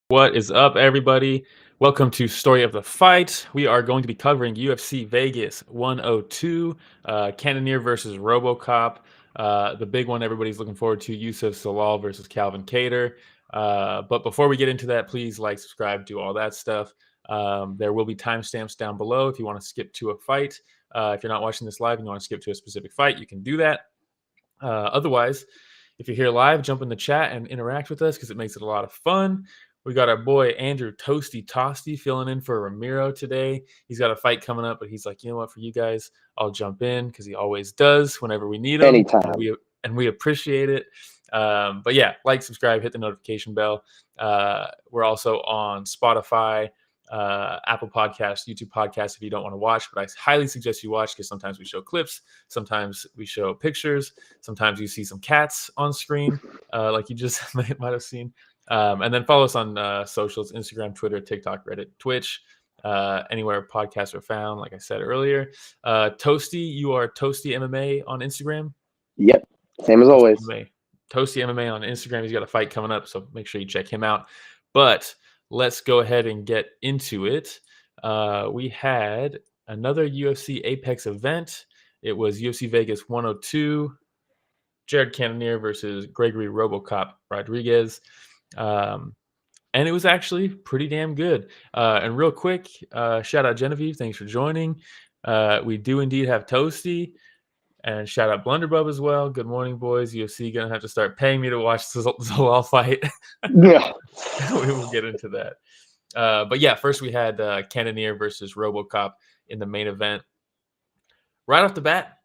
What is up, everybody? Welcome to Story of the Fight. We are going to be covering UFC Vegas 102, Cannonier versus Robocop. The big one everybody's looking forward to, Yusuf Zalal versus Calvin Kattar. But before we get into that, please like, subscribe, do all that stuff. There will be timestamps down below if you want to skip to a fight. If you're not watching this live and you want to skip to a specific fight, you can do that. Otherwise, if you're here live, jump in the chat and interact with us because it makes it a lot of fun. We got our boy Andrew Toasty Tosty filling in for Ramiro today. He's got a fight coming up, but he's like, you know what, for you guys, I'll jump in because he always does whenever we need him. Anytime. And we appreciate it. But yeah, like, subscribe, hit the notification bell. We're also on Spotify, Apple Podcasts, YouTube Podcasts if you don't want to watch, but I highly suggest you watch because sometimes we show clips, sometimes we show pictures, sometimes you see some cats on screen, like you just might have seen. And then follow us on socials: Instagram, Twitter, TikTok, Reddit, Twitch, anywhere podcasts are found, like I said earlier. Toasty, you are Toasty MMA on Instagram? Yep, same as always. Toasty MMA on Instagram. He's got a fight coming up, so make sure you check him out. But let's go ahead and get into it. We had another UFC Apex event. It was UFC Vegas 102, Jared Cannonier versus Gregory Robocop Rodrigues. And it was actually pretty damn good. And real quick, shout out Genevieve. Thanks for joining. We do indeed have Toasty. And shout out Blunderbub as well. Good morning, boys. UFC gonna have to start paying me to watch the Zalal fight. Yeah. We will get into that. But yeah, first we had Cannonier versus Robocop in the main event. Right off the bat,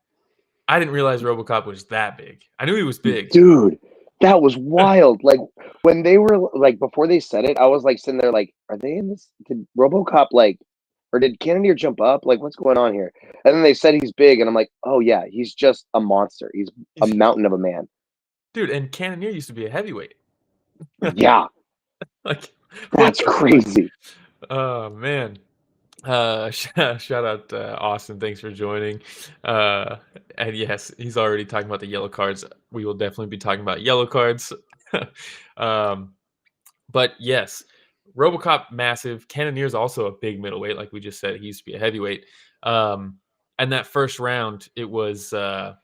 I didn't realize Robocop was that big. I knew he was big. Dude, that was wild. Like, when they were, like, before they said it, I was, like, sitting there, like, are they in this? Did Robocop, like, or did Cannonier jump up? Like, what's going on here? And then they said he's big, and I'm like, oh, yeah, he's just a monster. He's a mountain of a man. Dude, and Cannonier used to be a heavyweight. Yeah. Like, that's crazy. Oh, man. Shout out Austin. Thanks for joining. And yes, he's already talking about the yellow cards. We will definitely be talking about yellow cards. But yes, Robocop massive. Cannonier is also a big middleweight, like we just said. He used to be a heavyweight. And that first round, it was it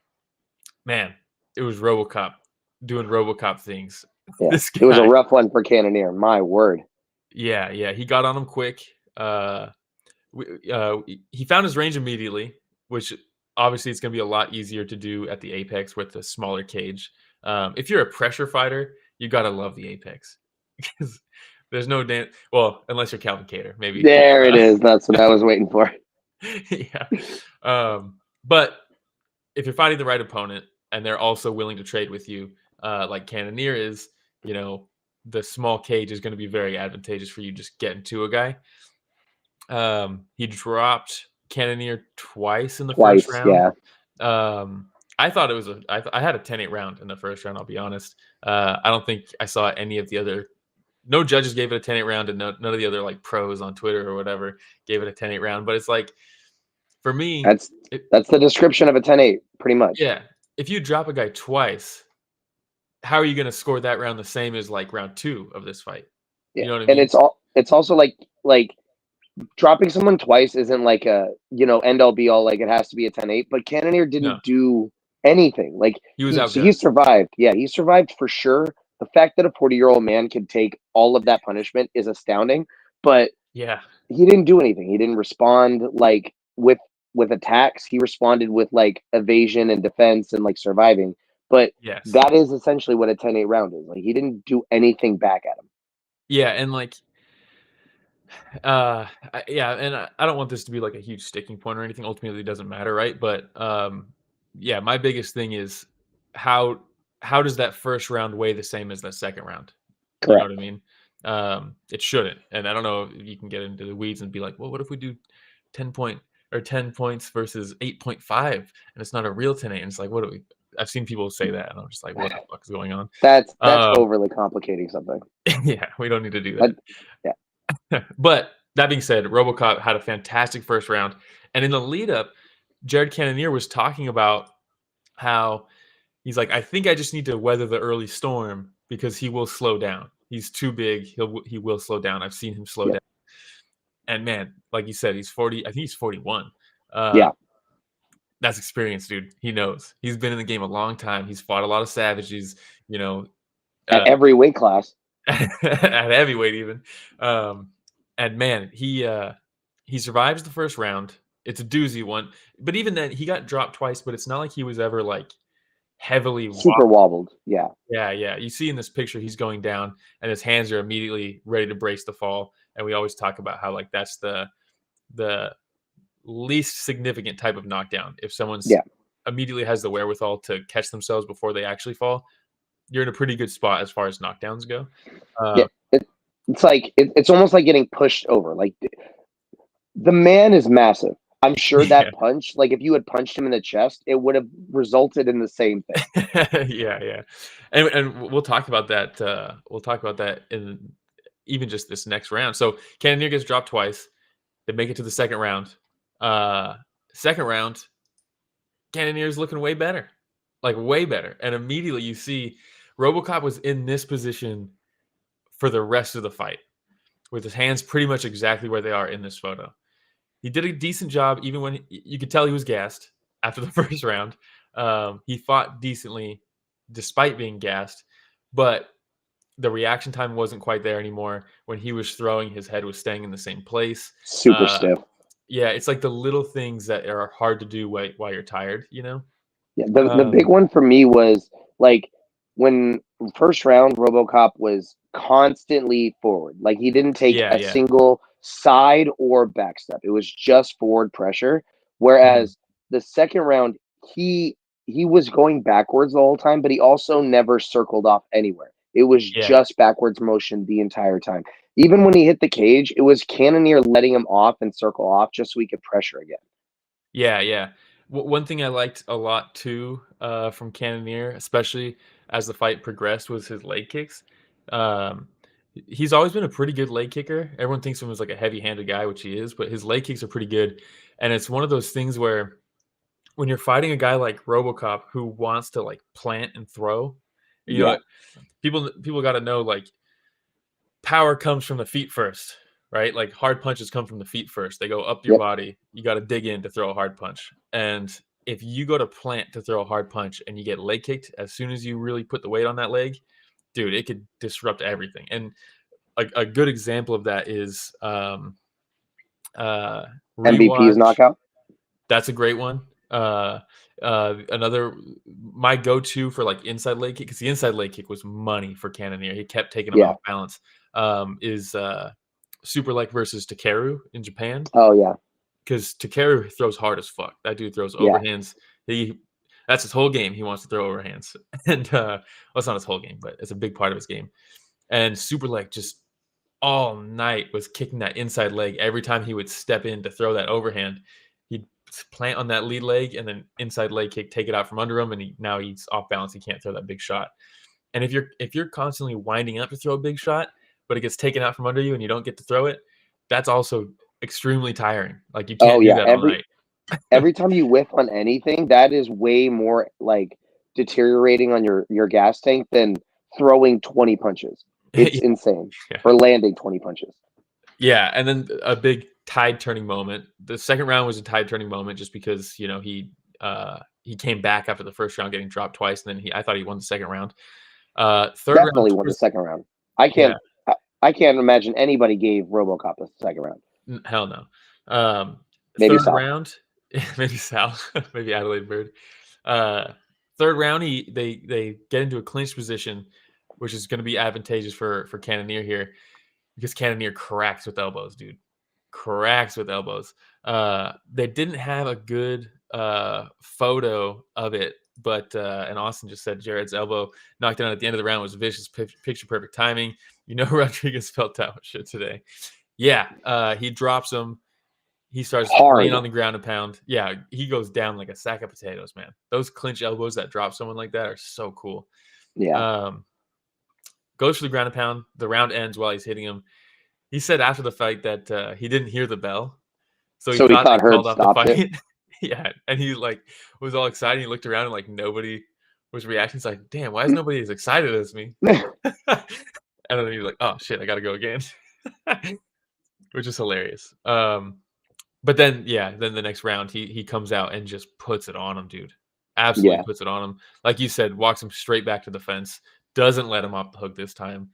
was Robocop doing Robocop things. Yeah, it was a rough one for Cannonier. My word. Yeah, he got on him quick. He found his range immediately, which obviously it's going to be a lot easier to do at the Apex with a smaller cage. If you're a pressure fighter, you got to love the Apex because there's no well, unless you're Calvin Kattar, maybe. There it is. That's what I was waiting for. Yeah. But if you're fighting the right opponent and they're also willing to trade with you, like Cannonier is, the small cage is going to be very advantageous for you just getting to a guy. He dropped Cannonier twice in the first round. Yeah. I thought it was I had a 10-8 round in the first round, I'll be honest. I don't think I saw any of the other. No judges gave it a 10-8 round, and none of the other like pros on Twitter or whatever gave it a 10-8 round. But it's like, for me, that's the description of a 10-8, pretty much. Yeah. If you drop a guy twice, how are you going to score that round the same as like round 2 of this fight? Yeah. You know what I mean? And it's also like dropping someone twice isn't like a, end all be all, like it has to be a 10-8, but Cannonier didn't do anything. Like he survived. Yeah, he survived for sure. The fact that a 40-year-old man can take all of that punishment is astounding, but yeah, he didn't do anything. He didn't respond like with attacks. He responded with like evasion and defense and like surviving. But that is essentially what a 10-8 round is. Like, he didn't do anything back at him. Yeah, and like and I don't want this to be like a huge sticking point or anything. Ultimately, it doesn't matter, right? But yeah, my biggest thing is how does that first round weigh the same as that second round? Correct. You know what I mean? It shouldn't. And I don't know if you can get into the weeds and be like, well, what if we do 10 points versus 8.5 and it's not a real 10-8? And it's like, what do we? I've seen people say that, and I'm just like, what the fuck is going on? That's overly complicating something. Yeah, we don't need to do that. Yeah. But that being said, Robocop had a fantastic first round. And in the lead up, Jared Cannonier was talking about how he's like, I think I just need to weather the early storm because he will slow down. He's too big. He will slow down. I've seen him slow down. And man, like you said, he's 40. I think he's 41. That's experience, dude. He knows. He's been in the game a long time. He's fought a lot of savages, at every weight class. At heavyweight even. And man, he survives the first round. It's a doozy one. But even then, he got dropped twice, but it's not like he was ever like heavily super wobbled. Yeah. Yeah. You see in this picture, he's going down and his hands are immediately ready to brace the fall. And we always talk about how like that's the least significant type of knockdown. If someone's immediately has the wherewithal to catch themselves before they actually fall, you're in a pretty good spot as far as knockdowns go. It's like it's almost like getting pushed over. Like the man is massive. I'm sure that punch, like if you had punched him in the chest, it would have resulted in the same thing. yeah. And we'll talk about that. We'll talk about that in even just this next round. So Cannonier gets dropped twice. They make it to the second round. Second round, Cannonier's looking way better. Like way better. And immediately you see Robocop was in this position for the rest of the fight, with his hands pretty much exactly where they are in this photo. He did a decent job, even when you could tell he was gassed after the first round. He fought decently despite being gassed, but the reaction time wasn't quite there anymore. When he was throwing, his head was staying in the same place. Super stiff. Yeah, it's like the little things that are hard to do while you're tired, Yeah, the big one for me was like when first round Robocop was constantly forward. Like he didn't take a single side or back step. It was just forward pressure. Whereas the second round, he was going backwards the whole time, but he also never circled off anywhere. It was just backwards motion the entire time. Even when he hit the cage, it was Cannonier letting him off and circle off just so he could pressure again. Yeah. One thing I liked a lot too from Cannonier, especially as the fight progressed, was his leg kicks. He's always been a pretty good leg kicker. Everyone thinks of him as like a heavy-handed guy, which he is, but his leg kicks are pretty good. And it's one of those things where when you're fighting a guy like Robocop who wants to like plant and throw, you know, people got to know like power comes from the feet first, right? Like hard punches come from the feet first. They go up your body. You got to dig in to throw a hard punch. And if you go to plant to throw a hard punch and you get leg kicked, as soon as you really put the weight on that leg, dude, it could disrupt everything. And a good example of that is MVP's knockout. That's a great one. Another, my go-to for like inside leg kick, because the inside leg kick was money for Cannonier. He kept taking him off balance. Is Super Leg versus Takeru in Japan. Oh yeah, because Takeru throws hard as fuck. That dude throws overhands. That's his whole game. He wants to throw overhands, and well, it's not his whole game, but it's a big part of his game. And Super Leg just all night was kicking that inside leg. Every time he would step in to throw that overhand, he'd plant on that lead leg and then inside leg kick, take it out from under him, and now he's off balance. He can't throw that big shot. And if you're constantly winding up to throw a big shot, but it gets taken out from under you and you don't get to throw it, that's also extremely tiring. Like you can't do that all night. Every time you whiff on anything, that is way more like deteriorating on your gas tank than throwing 20 punches. It's insane. Or landing 20 punches. Yeah, and then a big tide turning moment. The second round was a tide turning moment just because, he came back after the first round getting dropped twice, and then I thought he won the second round. Third Definitely won the second round. I can't imagine anybody gave Robocop a second round. Hell no. Maybe third Sal. Round, maybe Sal, maybe Adelaide Bird. Third round, they get into a clinch position, which is going to be advantageous for Cannonier here, because Cannonier cracks with elbows, dude. Cracks with elbows. They didn't have a good photo of it, but and Austin just said Jared's elbow knocked down at the end of the round was vicious, picture perfect timing. Rodrigues felt that shit today. Yeah, he drops him. He starts laying on the ground and pound. Yeah, he goes down like a sack of potatoes, man. Those clinch elbows that drop someone like that are so cool. Yeah. Goes for the ground and pound. The round ends while he's hitting him. He said after the fight that he didn't hear the bell, so he thought they called off the fight. Yeah, and he was all excited. He looked around and nobody was reacting. He's like, "Damn, why is nobody as excited as me?" And then he's like, "Oh shit, I gotta go again," which is hilarious. But then then the next round he comes out and just puts it on him, dude. Absolutely Yeah. puts it on him. Like you said, walks him straight back to the fence. Doesn't let him off the hook this time.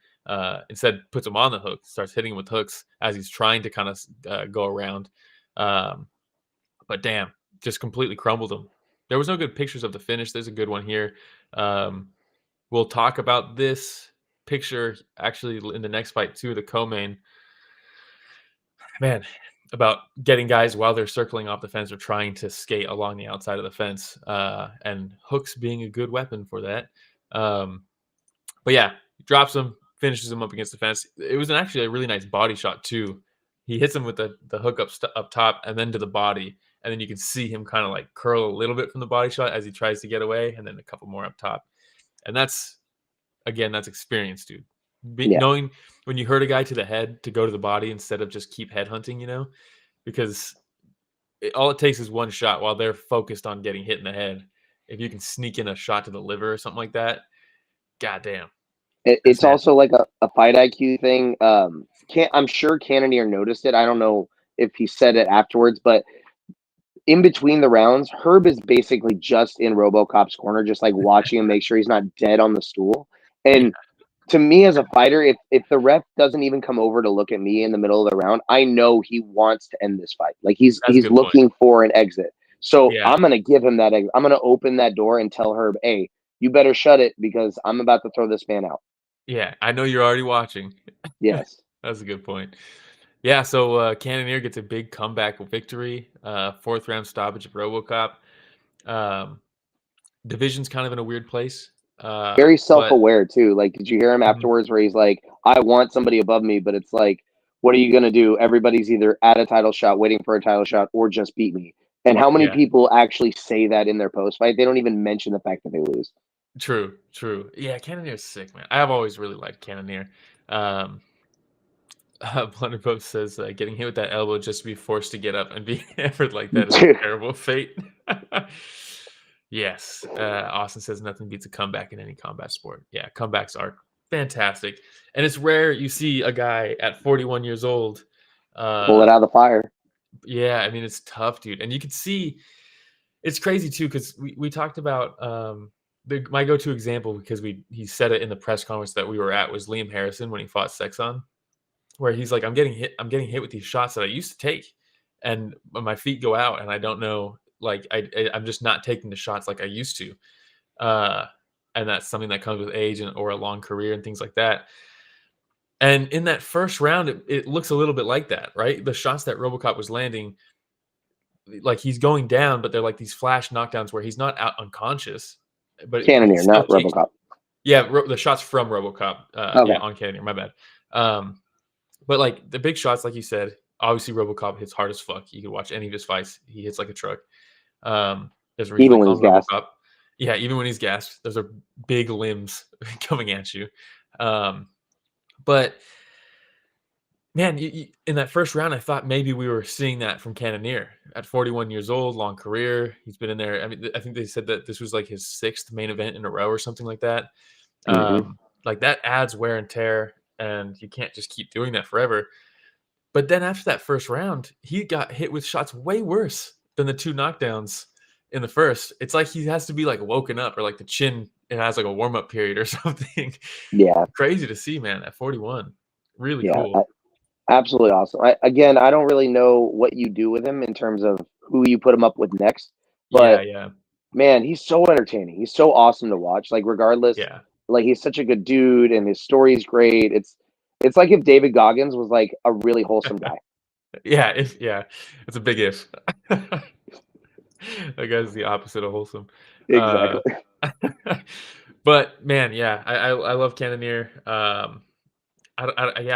Instead, puts him on the hook. Starts hitting him with hooks as he's trying to kind of go around. But damn, just completely crumbled him. There was no good pictures of the finish. There's a good one here. We'll talk about this picture actually in the next fight too, the co-main. Man, about getting guys while they're circling off the fence or trying to skate along the outside of the fence, and hooks being a good weapon for that. But yeah, drops him, finishes him up against the fence. It was actually a really nice body shot too. He hits him with the hook up top and then to the body, and then you can see him kind of like curl a little bit from the body shot as he tries to get away, and then a couple more up top. And that's experience, dude. Knowing when you hurt a guy to the head to go to the body instead of just keep head hunting, because all it takes is one shot while they're focused on getting hit in the head. If you can sneak in a shot to the liver or something like that, goddamn. It's also like a fight IQ thing. I'm sure Cannonier noticed it. I don't know if he said it afterwards, but in between the rounds, Herb is basically just in Robocop's corner, just like watching him, make sure he's not dead on the stool. And to me as a fighter, if the ref doesn't even come over to look at me in the middle of the round, I know he wants to end this fight. Like he's looking for an exit. So I'm gonna give him that exit. I'm gonna open that door and tell Herb, hey, you better shut it because I'm about to throw this man out. Yeah, I know you're already watching. Yes. That's a good point. Yeah, so Cannonier gets a big comeback victory, 4th round stoppage of Robocop. Division's kind of in a weird place. Very self-aware too. Like, did you hear him Mhm. afterwards where he's like, I want somebody above me, but it's like, what are you gonna do? Everybody's either at a title shot, waiting for a title shot, or just beat me. And how many people actually say that in their post fight? They don't even mention the fact that they lose. True. Yeah, Cannonier's sick, man. I've always really liked Cannonier. Blunderboat says getting hit with that elbow just to be forced to get up and be hammered like that is a terrible fate. Yes. Austin says nothing beats a comeback in any combat sport. Yeah, comebacks are fantastic. And it's rare you see a guy at 41 years old pull it out of the fire. Yeah, I mean, it's tough, dude. And you can see it's crazy too, because we talked about my go-to example, because he said it in the press conference that we were at, was Liam Harrison when he fought Sexon, where he's like, I'm getting hit with these shots that I used to take, and my feet go out, and I don't know, like I'm just not taking the shots like I used to, and that's something that comes with age or a long career and things like that. And in that first round, it looks a little bit like that, right? The shots that Robocop was landing, like he's going down, but they're like these flash knockdowns where he's not out unconscious, but Cannonier, not Robocop. Yeah, the shots from Robocop. Okay. Yeah, on Cannonier. My bad. But like the big shots, like you said, obviously Robocop hits hard as fuck. You can watch any of his fights; he hits like a truck. There's a reason even when he's gassed. Robocop. Yeah, even when he's gassed, those are big limbs coming at you. But man, in that first round, I thought maybe we were seeing that from Cannonier at 41 years old, long career. He's been in there. I mean, I think they said that this was like his 6th main event in a row or something like that. Like that adds wear and tear, and you can't just keep doing that forever. But then after that first round, he got hit with shots way worse than the 2 knockdowns in the first. It's like he has to be like woken up, or like the chin, it has like a warm-up period or something. Yeah. Crazy to see, man, at 41. Really cool. Absolutely awesome. I don't really know what you do with him in terms of who you put him up with next. But yeah. Man, he's so entertaining. He's so awesome to watch. Like regardless, like he's such a good dude and his story's great. It's like if David Goggins was like a really wholesome guy. It's a big if. That guy's the opposite of wholesome. Exactly. But man, I love Cannonier. I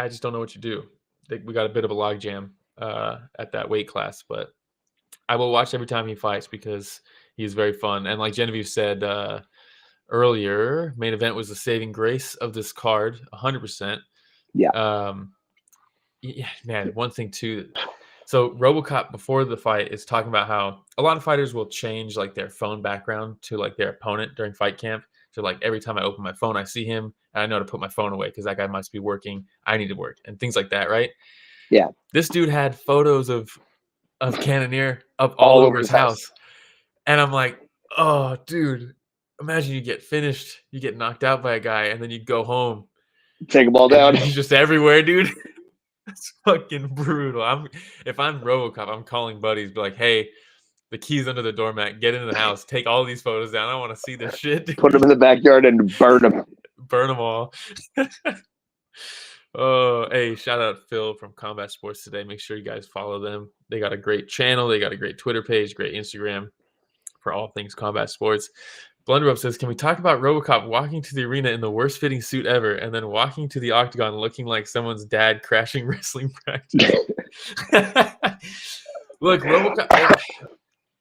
just don't know what you do. We got a bit of a logjam at that weight class, but I will watch every time he fights because he's very fun. And like Genevieve said earlier, main event was the saving grace of this card, 100%. Yeah. Man, one thing too. So Robocop before the fight is talking about how a lot of fighters will change like their phone background to like their opponent during fight camp So like every time I open my phone, I see him, and I know to put my phone away because that guy must be working. I need to work and things like that, right? Yeah. This dude had photos of Cannonier up all over his house. And I'm like, oh, dude, imagine you get finished, you get knocked out by a guy, and then you go home. Take them all down. He's just everywhere, dude. It's fucking brutal. If I'm Robocop, I'm calling buddies, be like, hey, the key's under the doormat. Get into the house. Take all these photos down. I want to see this shit, dude. Put them in the backyard and burn them. Burn them all. Oh, hey, shout out Phil from Combat Sports Today. Make sure you guys follow them. They got a great channel. They got a great Twitter page, great Instagram for all things combat sports. Blunderup says, can we talk about Robocop walking to the arena in the worst fitting suit ever and then walking to the octagon looking like someone's dad crashing wrestling practice? Look, Robocop,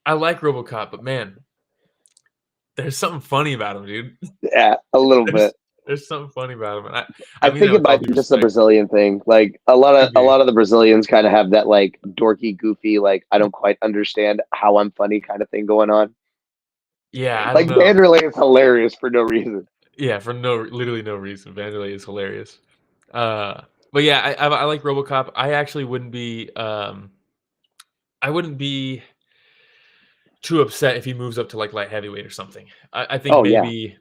I like Robocop, but man, there's something funny about him, dude. Yeah, a little bit. There's something funny about him. I think it might be just a Brazilian thing. Like a lot of the Brazilians kind of have that like dorky, goofy, like I don't quite understand how I'm funny kind of thing going on. Yeah, like Vanderlei is hilarious for no reason. Yeah, for literally no reason. Vanderlei is hilarious. But yeah, I like Robocop. I actually wouldn't be too upset if he moves up to like light heavyweight or something. I think maybe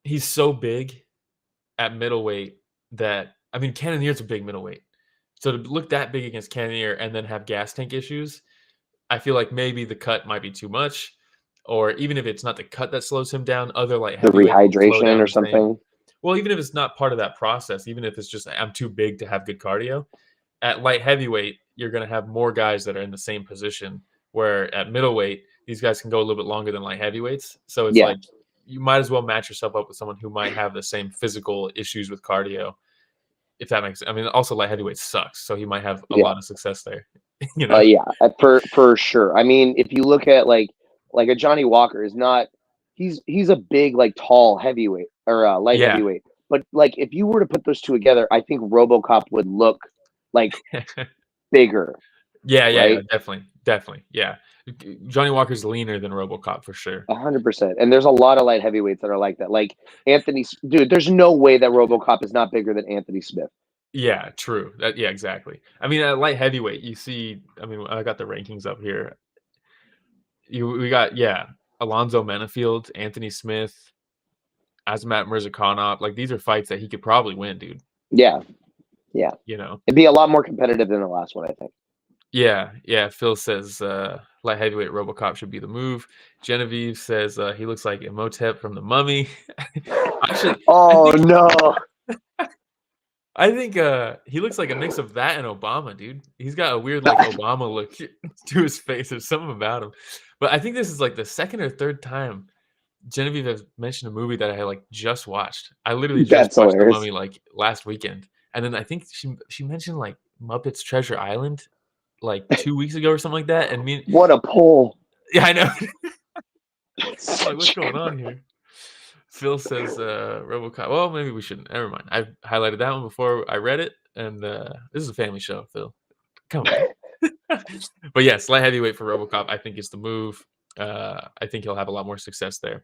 he's so big at middleweight that Cannonier's a big middleweight. So to look that big against Cannonier and then have gas tank issues, I feel like maybe the cut might be too much. Or even if it's not the cut that slows him down, other light heavyweight, the rehydration or something. Well, even if it's not part of that process, even if it's just I'm too big to have good cardio, at light heavyweight, you're going to have more guys that are in the same position. Where at middleweight, these guys can go a little bit longer than light heavyweights. So it's like you might as well match yourself up with someone who might have the same physical issues with cardio. If that makes sense. Also light heavyweight sucks, so he might have a lot of success there. For sure. If you look at like a Johnny Walker is not he's a big like tall heavyweight or light heavyweight. But like if you were to put those two together, I think RoboCop would look like bigger. Yeah, definitely. Yeah. Johnny Walker's leaner than RoboCop for sure. 100%. And there's a lot of light heavyweights that are like that. Like Anthony, dude, there's no way that RoboCop is not bigger than Anthony Smith. Yeah, true. Yeah, exactly. At light heavyweight, you see, I got the rankings up here. We got, Alonzo Menafield, Anthony Smith, Azamat Mirzakhanov. Like, these are fights that he could probably win, dude. Yeah. It'd be a lot more competitive than the last one, I think. Yeah. Phil says light heavyweight RoboCop should be the move. Genevieve says he looks like Imhotep from The Mummy. Actually, no. I think he looks like a mix of that and Obama, dude. He's got a weird like Obama look to his face. There's something about him. But I think this is like the second or third time Genevieve has mentioned a movie that I like just watched. I literally just watched The Mummy like last weekend. And then I think she mentioned like Muppets Treasure Island like 2 weeks ago or something like that. And what a pull. Yeah, I know. Like, what's going on here? Phil says RoboCop. Well, maybe we shouldn't. Never mind. I highlighted that one before I read it, and this is a family show, Phil. Come on. But yes, light heavyweight for RoboCop, I think is the move. I think he'll have a lot more success there.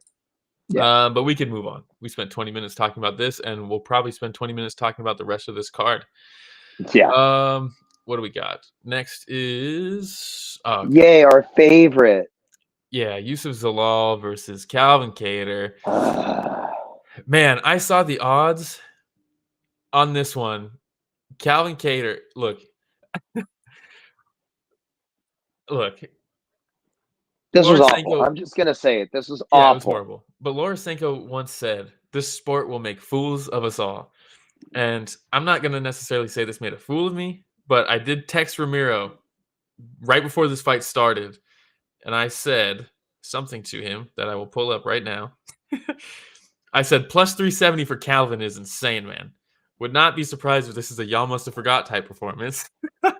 Yeah. But we can move on. We spent 20 minutes talking about this, and we'll probably spend 20 minutes talking about the rest of this card. Yeah. What do we got? Next is yay, our favorite. Yeah, Yusuf Zalal versus Calvin Kattar. Man, I saw the odds on this one. Calvin Kattar, look. This was awful. I'm just going to say it. This was awful. It was horrible. But Lorisenko once said, this sport will make fools of us all. And I'm not going to necessarily say this made a fool of me, but I did text Ramiro right before this fight started. And I said something to him that I will pull up right now. I said, plus 370 for Calvin is insane, man. Would not be surprised if this is a y'all must have forgot type performance. Man.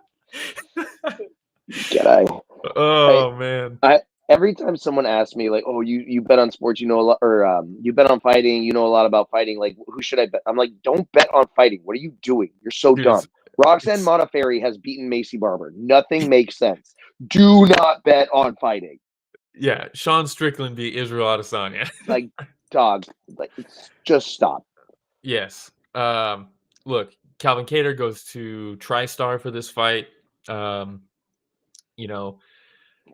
Every time someone asks me, like, oh, you bet on sports, you know a lot, or you bet on fighting, you know a lot about fighting, like, who should I bet? I'm like, don't bet on fighting. What are you doing? You're so dumb. Roxanne Modafferi has beaten Macy Barber. Nothing makes sense. Do not bet on fighting. Yeah, Sean Strickland beat Israel Adesanya. Like, dog, like, just stop. Yes. Look, Calvin Kattar goes to TriStar for this fight. You know,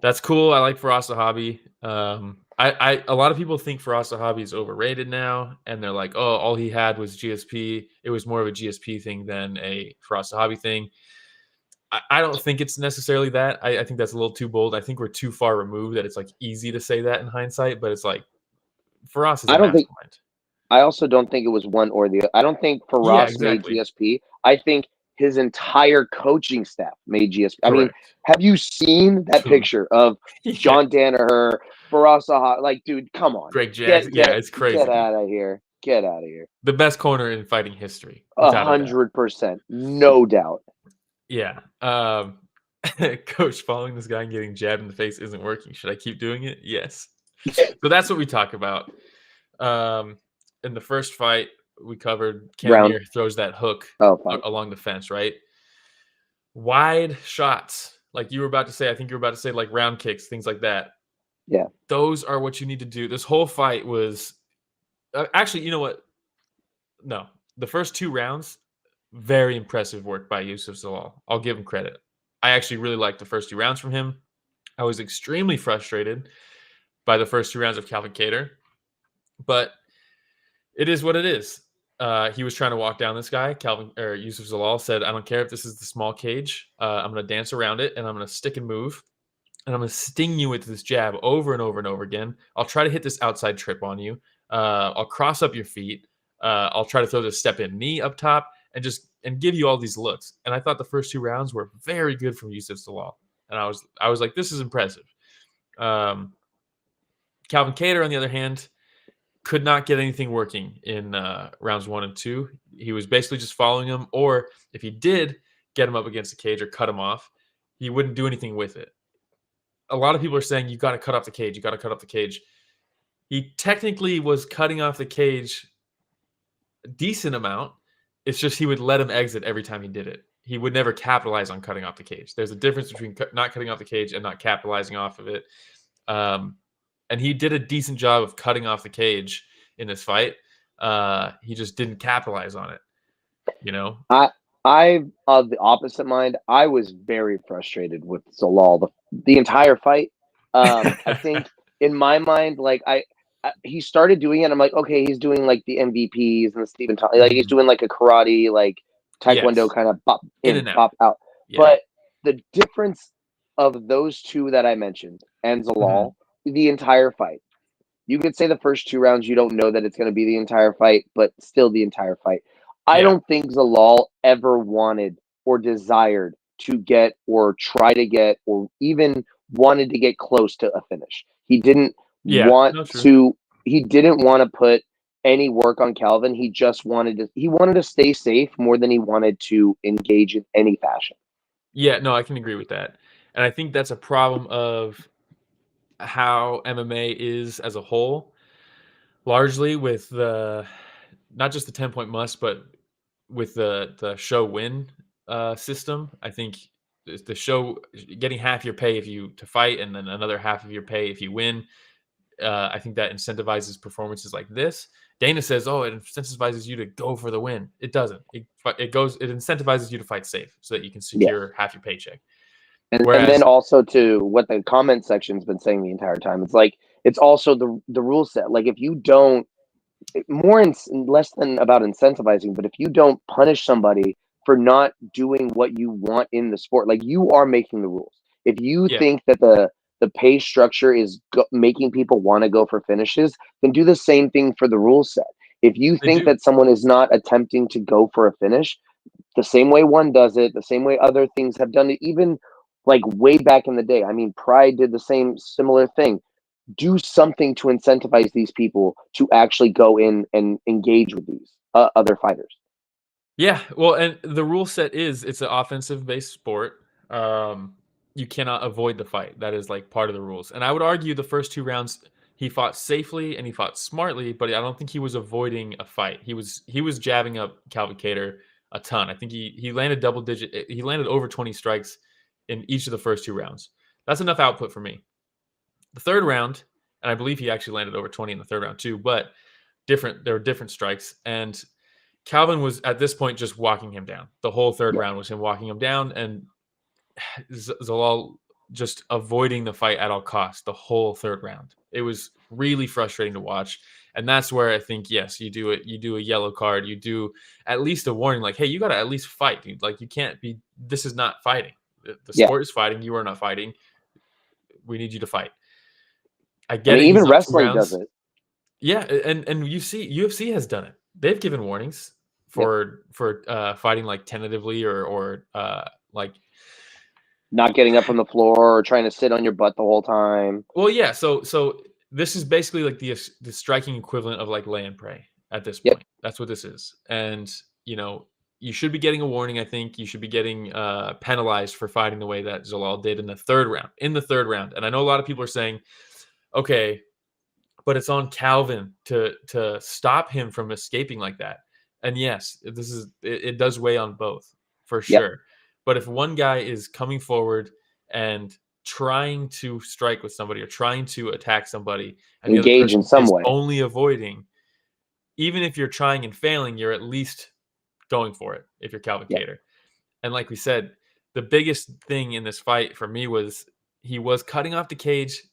that's cool. I like Firas Zahabi. A lot of people think Firas Zahabi is overrated now, and they're like, oh, all he had was GSP. It was more of a GSP thing than a Firas Zahabi thing. I don't think it's necessarily that. I think that's a little too bold. I think we're too far removed that it's like easy to say that in hindsight, but it's like Firas is a mastermind. I also don't think it was one or the other. I don't think Firas made GSP. I think his entire coaching staff made GSP. Correct. I mean, have you seen that picture of John Danaher, Firas Zahabi? Like, dude, come on. Greg Jackson. It's crazy. Get out of here. Get out of here. The best corner in fighting history. 100%. No doubt. Yeah. Coach, following this guy and getting jabbed in the face isn't working. Should I keep doing it? Yes. So that's what we talk about. In the first fight we covered, Cannonier throws that hook along the fence, right? Wide shots, like you were about to say. I think you were about to say like round kicks, things like that. Yeah. Those are what you need to do. This whole fight was actually, you know what? No. The first 2 rounds, very impressive work by Youssef Zalal. I'll give him credit. I actually really liked the first 2 rounds from him. I was extremely frustrated by the first 2 rounds of Calvin Kattar, but it is what it is. He was trying to walk down this guy. Youssef Zalal said, I don't care if this is the small cage. I'm going to dance around it, and I'm going to stick and move, and I'm going to sting you with this jab over and over and over again. I'll try to hit this outside trip on you. I'll cross up your feet. I'll try to throw this step-in knee up top and give you all these looks. And I thought the first 2 rounds were very good from Youssef Zalal. And I was like, this is impressive. Calvin Kattar, on the other hand, could not get anything working in rounds 1 and 2. He was basically just following him, or if he did get him up against the cage or cut him off, he wouldn't do anything with it. A lot of people are saying, you got to cut off the cage. You got to cut off the cage. He technically was cutting off the cage a decent amount. It's just he would let him exit every time he did it. He would never capitalize on cutting off the cage. There's a difference between not cutting off the cage and not capitalizing off of it. And he did a decent job of cutting off the cage in this fight. He just didn't capitalize on it. You know, I of the opposite mind. I was very frustrated with Zalal the entire fight. I think in my mind, like he started doing it. I'm like, okay, he's doing like the MVPs and the Stephen Thompson, like he's doing like a karate, like Taekwondo kind of pop in and pop out. Yeah. But the difference of those 2 that I mentioned and Zalal, the entire fight. You could say the first 2 rounds, you don't know that it's going to be the entire fight, but still the entire fight. I don't think Zalal ever wanted or desired to get or try to get or even wanted to get close to a finish. He didn't he didn't want to put any work on Calvin. He just wanted to stay safe more than he wanted to engage in any fashion. Yeah, no, I can agree with that. And I think that's a problem of how MMA is as a whole, largely with not just the 10-point must, but with the show win system. I think the show getting half your pay to fight, and then another half of your pay if you win. I think that incentivizes performances like this. Dana says, "Oh, it incentivizes you to go for the win." It doesn't. It incentivizes you to fight safe so that you can secure half your paycheck. And then also to what the comment section's been saying the entire time, it's like it's also the rule set. Like if you don't less than about incentivizing, but if you don't punish somebody for not doing what you want in the sport, like you are making the rules. If you think that the pay structure is making people want to go for finishes, then do the same thing for the rule set. If you think that someone is not attempting to go for a finish, the same way one does it, the same way other things have done it, even like way back in the day. I mean, Pride did the similar thing. Do something to incentivize these people to actually go in and engage with these other fighters. Yeah, well, and the rule set it's an offensive-based sport. You cannot avoid the fight. That is like part of the rules. And I would argue the first 2 rounds he fought safely and he fought smartly, but I don't think he was avoiding a fight. He was jabbing up Calvin Kattar a ton. I think he landed double-digit. He landed over 20 strikes in each of the first 2 rounds. That's enough output for me. The third round, and I believe he actually landed over 20 in the third round too, but different. There were different strikes, and Calvin was at this point just walking him down. The whole third round was him walking him down, and Zalal just avoiding the fight at all costs the whole third round. It was really frustrating to watch. And that's where I think, yes, you do it. You do a yellow card. You do at least a warning, like, hey, you got to at least fight, dude. Like, you can't be. This is not fighting. The sport is fighting. You are not fighting. We need you to fight. I get it. Even wrestling does it. Yeah, and UFC has done it. They've given warnings for fighting like tentatively or like not getting up from the floor or trying to sit on your butt the whole time. Well, yeah. So this is basically like the striking equivalent of like lay and pray at this point. That's what this is. And, you should be getting a warning. I think you should be getting penalized for fighting the way that Zalal did in the third round. And I know a lot of people are saying, okay, but it's on Calvin to stop him from escaping like that. And yes, it does weigh on both for sure. But if one guy is coming forward and trying to strike with somebody or trying to attack somebody, and engage the other person in some is way, only avoiding, even if you're trying and failing, you're at least going for it if you're Calvin Kattar. And like we said, the biggest thing in this fight for me was he was cutting off the cage,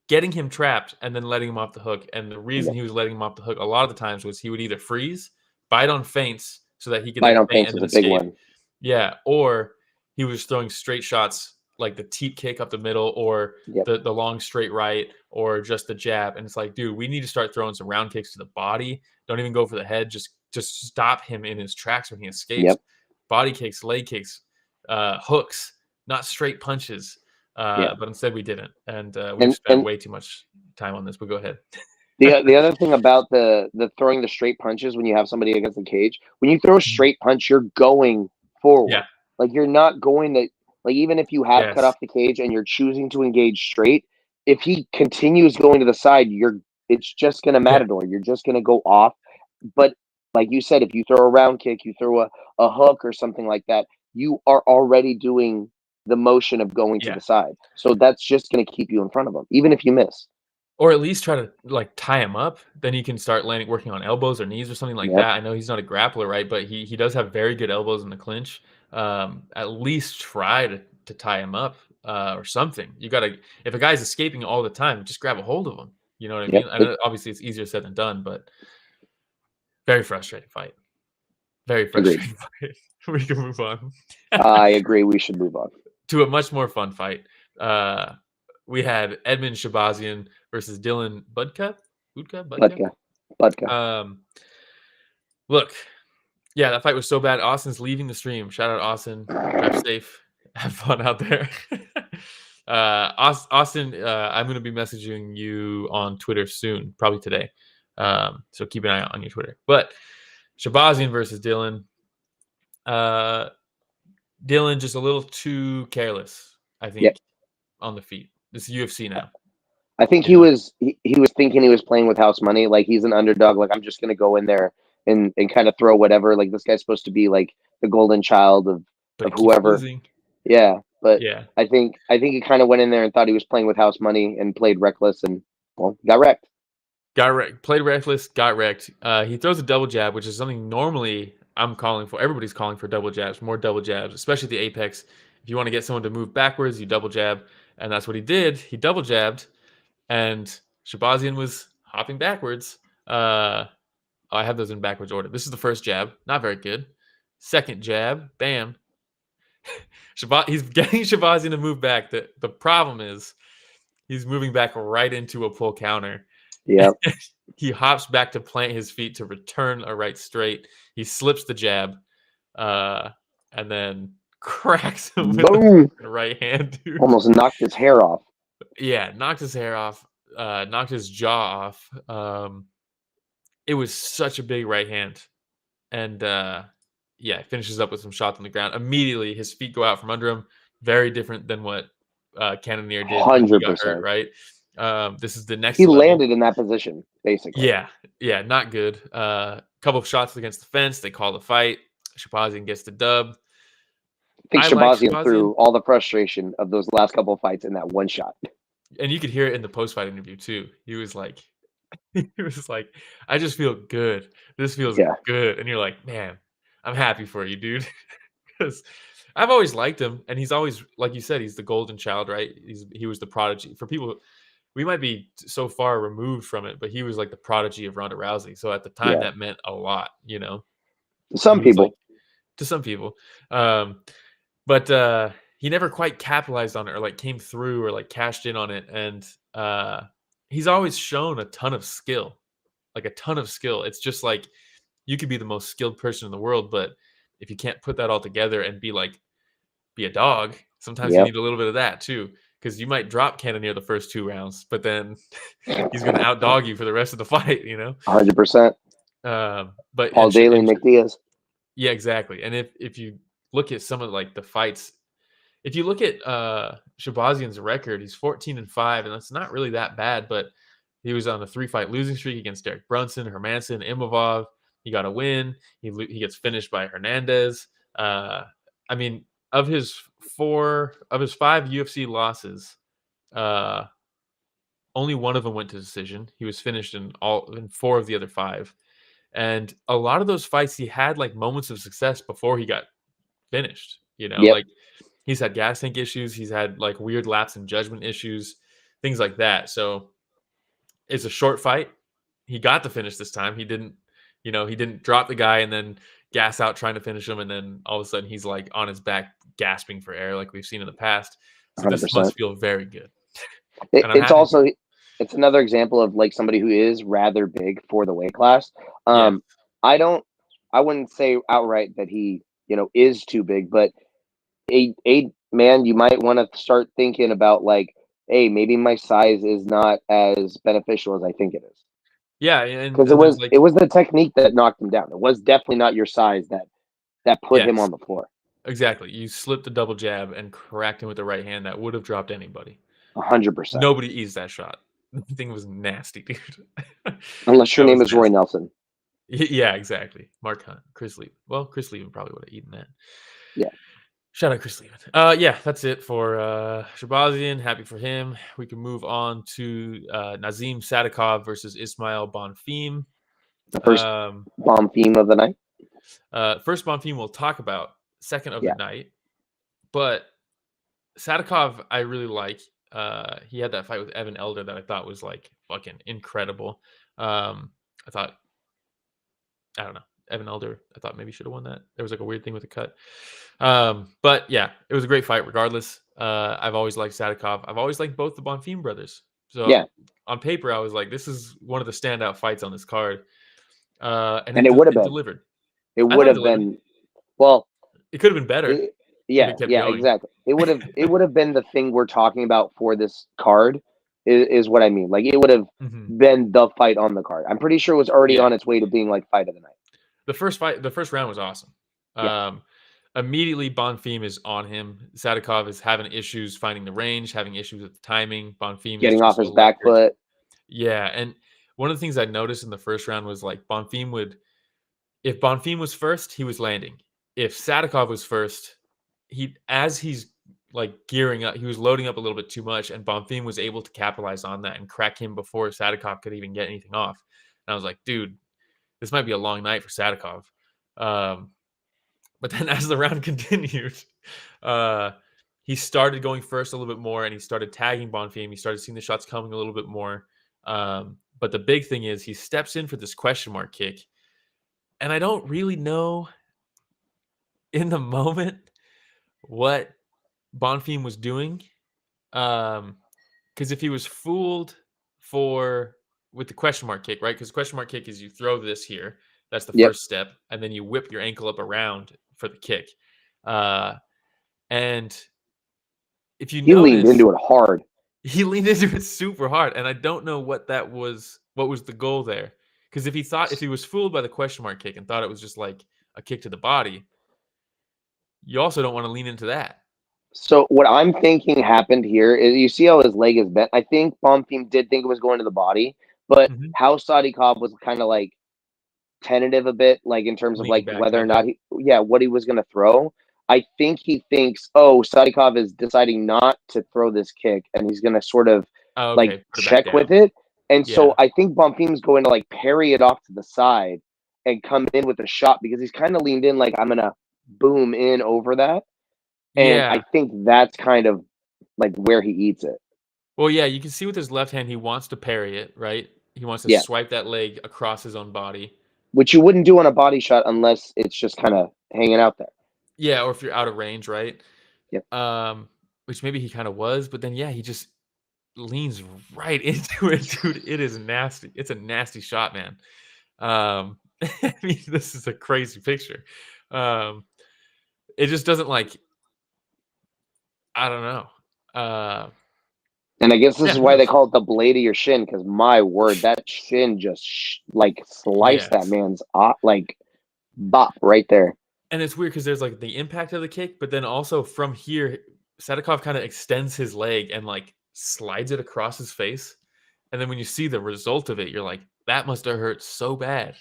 getting him trapped, and then letting him off the hook. And the reason he was letting him off the hook a lot of the times was he would either freeze, bite on feints so that he could bite on feints is a big one. Yeah, or he was throwing straight shots like the teep kick up the middle or the long straight right or just the jab. And it's like, dude, we need to start throwing some round kicks to the body. Don't even go for the head. Just stop him in his tracks when he escapes. Body kicks, leg kicks, hooks, not straight punches. But instead we didn't. And we've spent way too much time on this, but go ahead. The other thing about the throwing the straight punches when you have somebody against the cage, when you throw a straight punch, you're going forward. Yeah. Like you're not going to, like, even if you have cut off the cage and you're choosing to engage straight, if he continues going to the side, it's just going to matador. You're just going to go off. But like you said, if you throw a round kick, you throw a hook or something like that, you are already doing the motion of going to the side. So that's just going to keep you in front of him, even if you miss. Or at least try to like tie him up. Then you can start working on elbows or knees or something like that. I know he's not a grappler, right? But he does have very good elbows in the clinch. At least try to tie him up or something. You got to, if a guy's escaping all the time, just grab a hold of him. You know what I mean? I know, obviously, it's easier said than done, but very frustrating fight. Very frustrating fight. We can move on. I agree. We should move on to a much more fun fight. We had Edmund Shahbazyan versus Dylan Budka. Look, yeah, that fight was so bad. Austin's leaving the stream. Shout out Austin. Drive safe. Have fun out there. Austin, I'm going to be messaging you on Twitter soon, probably today. So keep an eye out on your Twitter. But Shahbazyan versus Dylan. Dylan just a little too careless, I think, on the feet. This is UFC now. I think he was thinking he was playing with house money. Like, he's an underdog. Like, I'm just going to go in there and kind of throw whatever. Like, this guy's supposed to be like the golden child of whoever. Yeah. But I think he kind of went in there and thought he was playing with house money and played reckless and, well, got wrecked. Played reckless, got wrecked. He throws a double jab, which is something normally I'm calling for. Everybody's calling for double jabs, more double jabs, especially the apex. If you want to get someone to move backwards, you double jab. And that's what he did. He double jabbed, and Shahbazyan was hopping backwards. I have those in backwards order. This is the first jab. Not very good. Second jab. Bam. He's getting Shahbazyan to move back. The problem is he's moving back right into a pull counter. Yeah. He hops back to plant his feet to return a right straight. He slips the jab, and then cracks him with the right hand, dude. Almost knocked his hair off. Yeah, knocked his hair off, knocked his jaw off. It was such a big right hand. And finishes up with some shots on the ground. Immediately, his feet go out from under him. Very different than what Cannonier did when he got hurt, right? This is the next He level. landed in that position, basically. Yeah, not good. Couple of shots against the fence. They call the fight. Shahbazyan gets the dub. I think Shahbazyan threw all the frustration of those last couple of fights in that one shot. And you could hear it in the post-fight interview, too. He was like, He was like, "I just feel good. This feels Yeah. good." And you're like, "Man, I'm happy for you, dude." Because I've always liked him, and he's always, like you said, he's the golden child, right? He was the prodigy. For people, we might be so far removed from it, but he was like the prodigy of Ronda Rousey. So at the time, Yeah. that meant a lot, Some He was like people. to some people, but he never quite capitalized on it or like came through or like cashed in on it. And he's always shown a ton of skill, like a ton of skill. It's just like you could be the most skilled person in the world, but if you can't put that all together and be a dog, sometimes you Yep. need a little bit of that too. Because you might drop Cannonier the first 2 rounds, but then he's going to outdog you for the rest of the fight. 100%. But Paul Daly, Nick Diaz. Yeah, exactly. And if you look at some of like the fights, if you look at Shahbazyan's record, he's 14-5, and that's not really that bad. But he was on a 3-fight losing streak against Derek Brunson, Hermanson, Imavov. He got a win. He gets finished by Hernandez. I mean, of his 5 UFC losses, only one of them went to decision. He was finished in 4 of the other 5. And a lot of those fights, he had like moments of success before he got finished. Yep. Like he's had gas tank issues, he's had like weird lapse in judgment issues, things like that. So it's a short fight. He got the finish this time. He didn't drop the guy and then gas out trying to finish him, and then all of a sudden he's like on his back gasping for air, like we've seen in the past. So 100%. this must feel very good. It's another example of like somebody who is rather big for the weight class. Yeah. I wouldn't say outright that he, is too big, but a man, you might want to start thinking about like, hey, maybe my size is not as beneficial as I think it is. Yeah, and Because there's like it was the technique that knocked him down. It was definitely not your size that put him on the floor. Exactly. You slipped a double jab and cracked him with the right hand that would have dropped anybody. 100%. Nobody eased that shot. The thing was nasty, dude. Unless your name is Roy Nelson. Yeah, exactly. Mark Hunt, Chris Levin. Well, Chris Levin probably would have eaten that. Yeah. Shout out Chris Levin. Yeah, that's it for Shahbazyan. Happy for him. We can move on to Nazim Sadykhov versus Ismail Bonfim. The first Bonfim of the night. First Bonfim we'll talk about. Second of the night. But Sadykhov, I really like. He had that fight with Evan Elder that I thought was like fucking incredible. I don't know. Evan Elder, I thought maybe should have won that. There was like a weird thing with the cut. But yeah, it was a great fight regardless. I've always liked Sadykhov. I've always liked both the Bonfim brothers. So on paper, I was like, this is one of the standout fights on this card. And it would have been delivered. It would have been, well, it could have been better. Exactly. It would have been the thing we're talking about for this card is what I mean. Like it would have been the fight on the card. I'm pretty sure it was already on its way to being like fight of the night. The first round was awesome. Immediately Bonfim is on him. Sadykhov is having issues finding the range, having issues with the timing. Bonfim getting off his back foot. Yeah, and one of the things I noticed in the first round was like if Bonfim was first, he was landing. If Sadykhov was first, he's like gearing up, he was loading up a little bit too much, and Bonfim was able to capitalize on that and crack him before Sadykhov could even get anything off. And I was like, dude, this might be a long night for Sadykhov. But then as the round continued, he started going first a little bit more, and he started tagging Bonfim. He started seeing the shots coming a little bit more. But the big thing is he steps in for this question mark kick. And I don't really know in the moment what Bonfim was doing. Because if he was fooled with the question mark kick, right? Because question mark kick is you throw this here. That's the first step. And then you whip your ankle up around for the kick. And if you notice, leaned into it hard. He leaned into it super hard. And I don't know what was the goal there. Because if he was fooled by the question mark kick and thought it was just like a kick to the body, you also don't want to lean into that. So what I'm thinking happened here is you see how his leg is bent. I think Bonfim did think it was going to the body, but how Sadykhov was kind of like tentative a bit, like in terms of like whether or not what he was going to throw. I think he thinks, Sadykhov is deciding not to throw this kick, and he's going to sort of check with it. And so I think Bonfim's going to like parry it off to the side and come in with a shot because he's kind of leaned in like I'm going to boom in over that. And I think that's kind of like where he eats it. Well, yeah, you can see with his left hand, he wants to parry it, right? He wants to swipe that leg across his own body. Which you wouldn't do on a body shot unless it's just kind of hanging out there. Yeah, or if you're out of range, right? Yep. Which maybe he kind of was, but then, he just leans right into it, dude. It is nasty. It's a nasty shot, man. I mean, this is a crazy picture. It just doesn't like, I don't know. And I guess this is why they call it the blade of your shin, because my word, that shin just like sliced that man's like bop right there. And it's weird because there's like the impact of the kick, but then also from here, Sadykhov kind of extends his leg and like slides it across his face. And then when you see the result of it, you're like, that must have hurt so bad.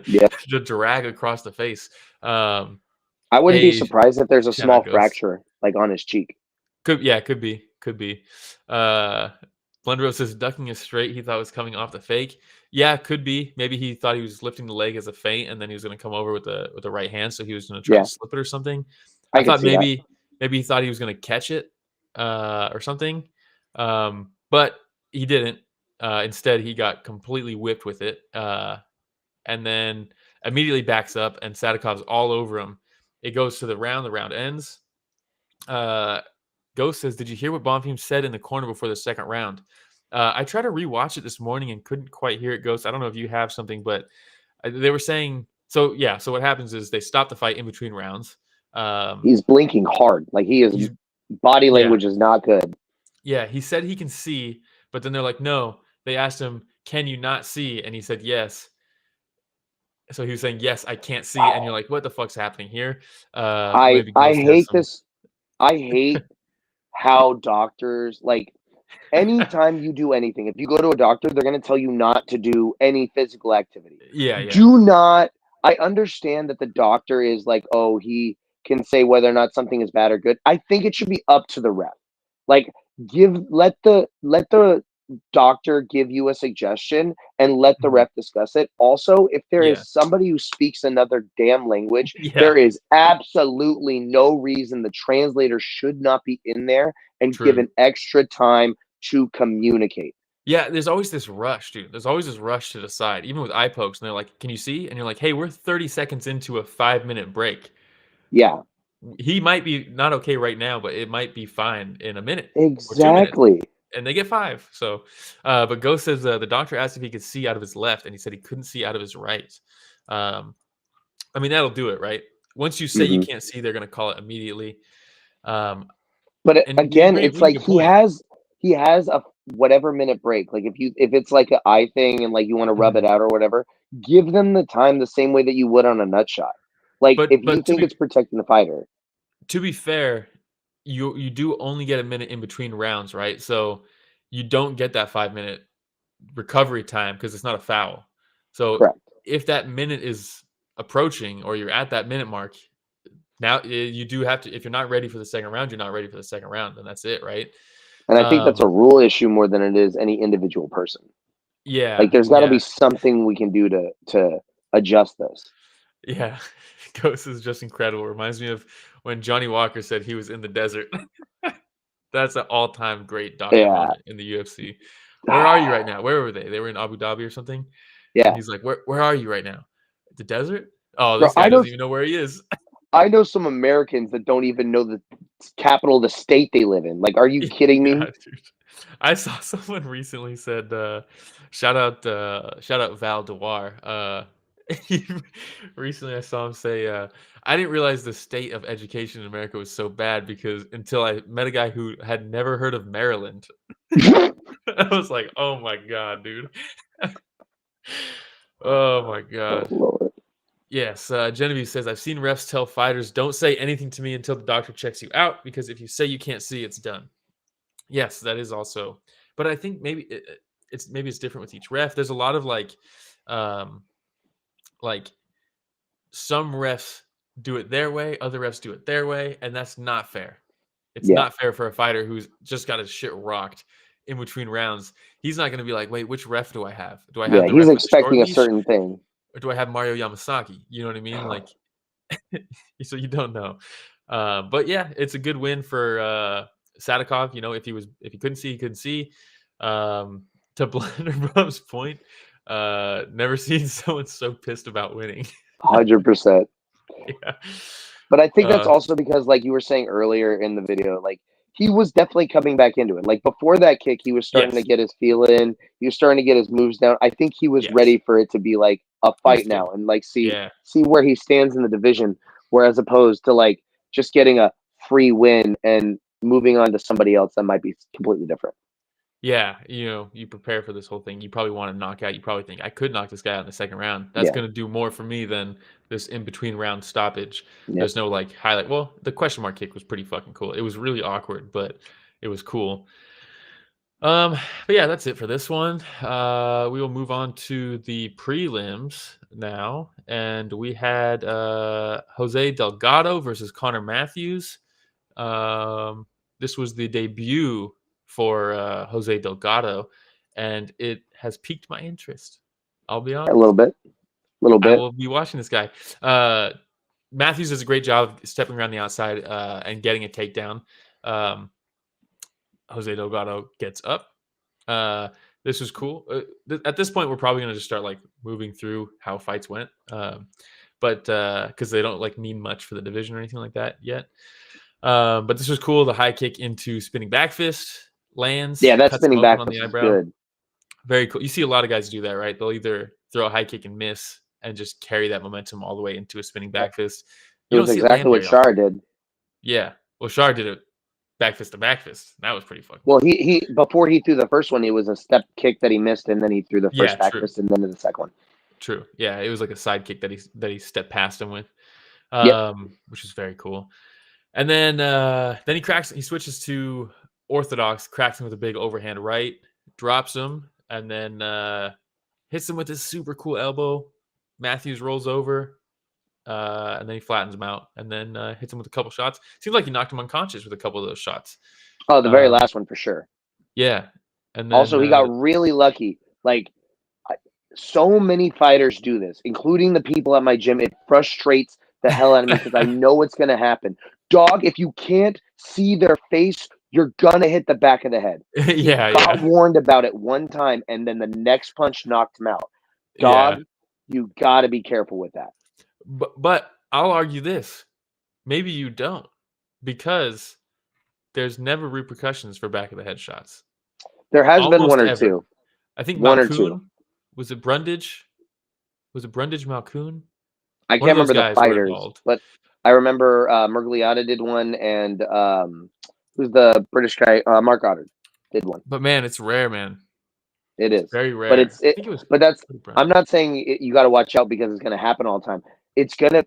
Yeah. To drag across the face. I wouldn't be surprised if there's a small fracture like on his cheek. Could be. Blendero says ducking is straight. He thought it was coming off the fake. Yeah, could be. Maybe he thought he was lifting the leg as a feint, and then he was going to come over with the right hand, so he was going to try to slip it or something. I thought maybe he thought he was going to catch it or something, but he didn't. Instead, he got completely whipped with it, and then immediately backs up, and Sadykhov's all over him. It goes to the round ends. Ghost says, did you hear what Bonfim said in the corner before the second round? I tried to rewatch it this morning and couldn't quite hear it, Ghost. I don't know if you have something, but they were saying, so what happens is they stop the fight in between rounds. He's blinking hard. Like his body language is not good. Yeah, he said he can see, but then they're like, no. They asked him, can you not see? And he said, yes. So he was saying, yes, I can't see. And you're like, what the fuck's happening here? I hate this. I hate how doctors, like, anytime you do anything, if you go to a doctor, they're going to tell you not to do any physical activity. Do not. I understand that the doctor is like, oh, he can say whether or not something is bad or good. I think it should be up to the ref. Like, let the doctor give you a suggestion and let the ref discuss it. Also, if there is somebody who speaks another damn language, there is absolutely no reason the translator should not be in there and given extra time to communicate. Yeah, there's always this rush, dude. There's always this rush to decide, even with eye pokes, and they're like, can you see? And you're like, hey, we're 30 seconds into a 5-minute break. Yeah. He might be not okay right now, but it might be fine in a minute. Exactly. Or 2 minutes, and they get 5. So, but Ghost says the doctor asked if he could see out of his left, and he said he couldn't see out of his right. I mean, that'll do it, right? Once you say you can't see, they're going to call it immediately. But again, it's like he has a whatever minute break. Like if it's like an eye thing and like you want to rub it out or whatever, give them the time the same way that you would on a nut shot. Like if you think it's protecting the fighter. To be fair, you do only get a minute in between rounds, right? So you don't get that 5-minute recovery time because it's not a foul. So if that minute is approaching or you're at that minute mark, now you do have to, if you're not ready for the second round, you're not ready for the second round, and that's it, right? And I think that's a rule issue more than it is any individual person. Yeah. Like there's got to be something we can do to adjust this. Yeah. Ghost is just incredible. Reminds me of when Johnny Walker said he was in the desert. That's an all-time great doctor moment in the UFC. Where are you right now? Where were they? They were in Abu Dhabi or something? Yeah. And he's like, where are you right now? The desert? Oh, this guy doesn't even know where he is. I know some Americans that don't even know the capital of the state they live in. Like, are you kidding me? Dude. I saw someone recently said, shout out Val Dewar. Recently I saw him say, I didn't realize the state of education in America was so bad because until I met a guy who had never heard of Maryland. I was like, oh my God, dude. Oh my God. Oh, Lord. Yes, Genevieve says, I've seen refs tell fighters, don't say anything to me until the doctor checks you out, because if you say you can't see, it's done. Yes, that is also, but I think maybe it's different with each ref. There's a lot of like some refs do it their way, other refs do it their way, and that's not fair. It's not fair for a fighter who's just got his shit rocked in between rounds, he's not going to be like, wait, which ref do I have? Do I Yeah, have the he's ref with the short expecting a leash, certain thing. or do I have Mario Yamasaki? You know what I mean? Like, so you don't know. But yeah, it's a good win for Sadykhov. You know, if he couldn't see, he couldn't see. To Blunderbump's point, never seen someone so pissed about winning. 100%. Yeah. But I think that's also because, like you were saying earlier in the video, like he was definitely coming back into it. Like before that kick, he was starting to get his feel in. He was starting to get his moves down. I think he was ready for it to be like a fight now and like see where he stands in the division. Whereas opposed to like just getting a free win and moving on to somebody else that might be completely different. Yeah, you know, you prepare for this whole thing. You probably want to knock out. You probably think I could knock this guy out in the second round. That's going to do more for me than this in between round stoppage. There's no like highlight. Well, the question mark kick was pretty fucking cool. It was really awkward, but it was cool. But yeah, that's it for this one. We will move on to the prelims now, and we had Jose Delgado versus Connor Mathews. This was the debut for Jose Delgado, and it has piqued my interest. I'll be honest. A little bit. I will be watching this guy. Mathews does a great job of stepping around the outside and getting a takedown. Jose Delgado gets up. This was cool. At this point, we're probably going to just start like moving through how fights went, but because they don't like mean much for the division or anything like that yet. But this was cool. The high kick into spinning back fist lands. Yeah, that spinning back fist is good. Very cool. You see a lot of guys do that, right? They'll either throw a high kick and miss and just carry that momentum all the way into a spinning back fist. It was exactly what Shar did. Yeah. Well, Shar did it back fist to back fist. That was pretty fucking well, he before he threw the first one, it was a step kick that he missed, and then he threw the first back fist and then the second one. True. Yeah, it was like a side kick that he stepped past him with, which is very cool. And then he switches to orthodox, cracks him with a big overhand right, drops him, and then hits him with this super cool elbow. Mathews rolls over, and then he flattens him out, and then hits him with a couple shots. Seems like he knocked him unconscious with a couple of those shots. Oh, the very last one for sure. Yeah. And then, also, he got really lucky. Like, so many fighters do this, including the people at my gym. It frustrates the hell out of me because I know it's going to happen. Dog, if you can't see their face, you're going to hit the back of the head. Got warned about it one time, and then the next punch knocked him out. Dog, you got to be careful with that. But I'll argue this. Maybe you don't, because there's never repercussions for back of the head shots. There has been one or two. I think one or two. Was it Brundage? Was it Brundage Malkoon? I can't remember the fighters, but I remember Mergliata did one, and who's the British guy? Mark Goddard did one. But man, it's rare, man. It's very rare. But I'm not saying you got to watch out because it's going to happen all the time. It's gonna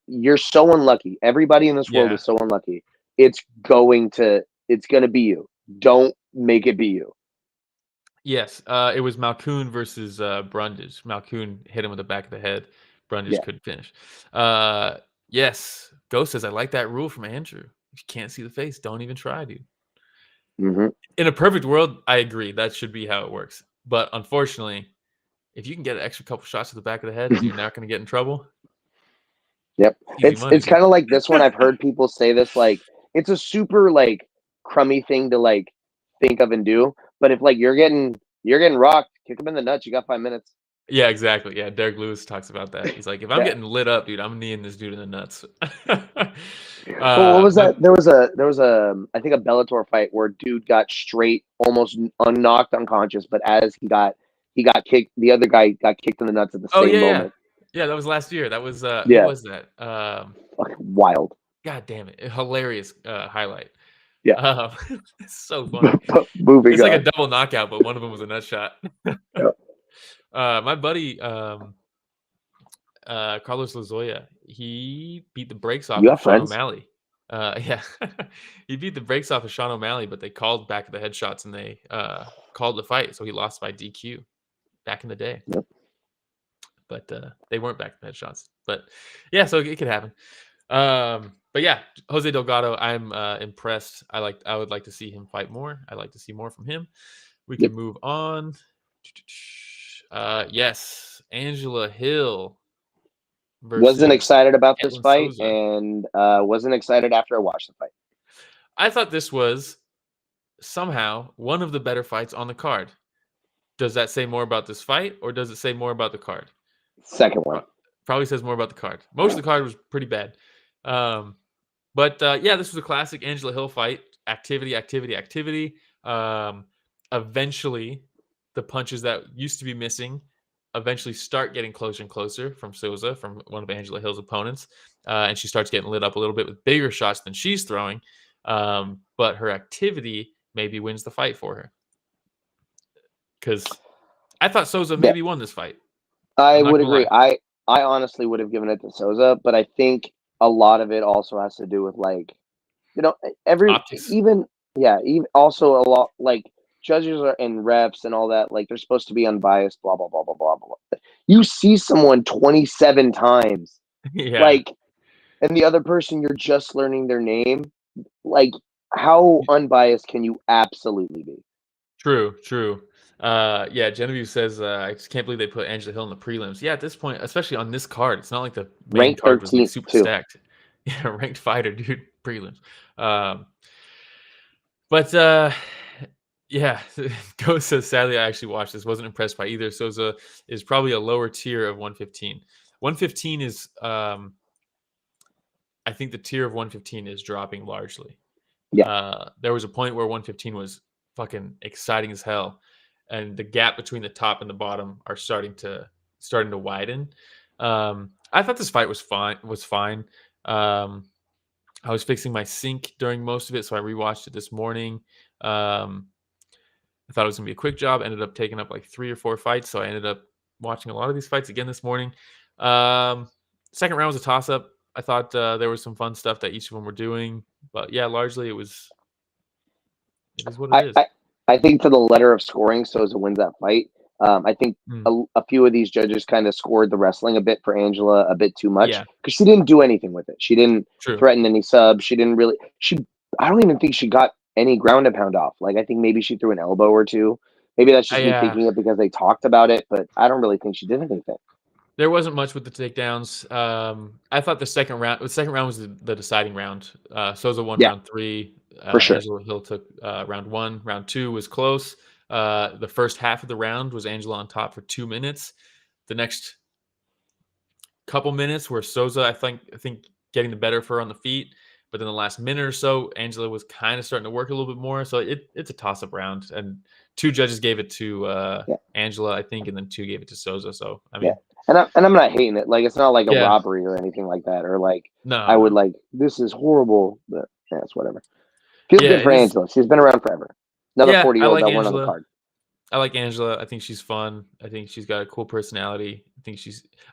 you're so unlucky. Everybody in this world is so unlucky. It's going to be you. Don't make it be you. Yes, it was Malkoon versus Brundage. Malkoon hit him with the back of the head. Brundage couldn't finish. Yes, Ghost says, I like that rule from Andrew. If you can't see the face, don't even try, dude. Mm-hmm. In a perfect world, I agree. That should be how it works. But unfortunately, if you can get an extra couple shots to the back of the head, you're not going to get in trouble. Yep. It's kind of like this one. I've heard people say this, like, it's a super, like, crummy thing to, like, think of and do. But if, like, you're getting rocked, kick him in the nuts. You got 5 minutes. Yeah, exactly. Yeah, Derek Lewis talks about that. He's like, if I'm getting lit up, dude, I'm kneeing this dude in the nuts. Well, what was that? There was a I think a Bellator fight where dude got straight, almost knocked unconscious, but as he got kicked, the other guy got kicked in the nuts at the same moment. Yeah, that was last year. That was who was that? Fucking wild. God damn it. Hilarious highlight. Yeah. It's so funny. It's like a double knockout, but one of them was a nut shot. My buddy Carlos Lazoya, he beat the brakes off of Sean O'Malley. He beat the brakes off of Sean O'Malley, but they called back of the headshots and they called the fight, so he lost by DQ back in the day. Yep. But they weren't back of the headshots. But yeah, so it could happen. But But yeah, Jose Delgado, I'm impressed. I would like to see him fight more. I'd like to see more from him. We can move on. Yes, Angela Hill wasn't excited about this fight, Souza. and wasn't excited after I watched the fight. I thought this was somehow one of the better fights on the card. Does that say more about this fight, or does it say more about the card? Second one. Probably says more about the card. Most of the card was pretty bad. But yeah, this was a classic Angela Hill fight. Activity. Eventually, the punches that used to be missing eventually start getting closer and closer from Souza, from one of Angela Hill's opponents. And she starts getting lit up a little bit with bigger shots than she's throwing. But her activity maybe wins the fight for her. Because I thought Souza maybe won this fight. I would agree. I honestly would have given it to Souza, but I think a lot of it also has to do with, like, you know, Optics. even also a lot, like, judges and refs and all that, like, they're supposed to be unbiased, blah blah blah blah blah blah. You see someone 27 times, like, and the other person, you're just learning their name. Like, how unbiased can you absolutely be? True. Yeah, Genevieve says, I just can't believe they put Angela Hill in the prelims. Yeah, at this point, especially on this card, it's not like the main card was like super stacked. Yeah, ranked fighter, dude, prelims. But yeah, Ghost says, sadly, I actually watched this. Wasn't impressed by either. Souza is probably a lower tier of 115. 115 is, I think the tier of 115 is dropping largely. Yeah. There was a point where 115 was fucking exciting as hell, and the gap between the top and the bottom are starting to widen. I thought this fight was fine. I was fixing my sink during most of it, so I rewatched it this morning. I thought it was gonna be a quick job. Ended up taking up like 3 or 4 fights, so I ended up watching a lot of these fights again this morning. Second round was a toss-up. I thought there was some fun stuff that each of them were doing, but yeah, largely it is what it is. I think to the letter of scoring, Souza wins that fight. I think a few of these judges kind of scored the wrestling a bit for Angela a bit too much, because she didn't do anything with it. She didn't threaten any subs. She didn't really. I don't even think she got any ground and pound off. Like, I think maybe she threw an elbow or two. Maybe that's just me thinking it because they talked about it, but I don't really think she did anything. There wasn't much with the takedowns. I thought the second round was the deciding round. Souza won round 3. For sure. Angela Hill took round 1. Round 2 was close. The first half of the round was Angela on top for 2 minutes. The next couple minutes were Souza, I think getting the better for her on the feet. But then the last minute or so, Angela was kind of starting to work a little bit more. So it's a toss-up round. And 2 judges gave it to Angela, I think, and then 2 gave it to Souza. So, I mean... And I'm not hating it. Like, it's not like a robbery or anything like that. Or, like, I would, like, this is horrible. But, it's whatever. Feels good for Angela. She's been around forever. Another 40-year-old that won on the card. I like Angela. I think she's fun. I think she's got a cool personality.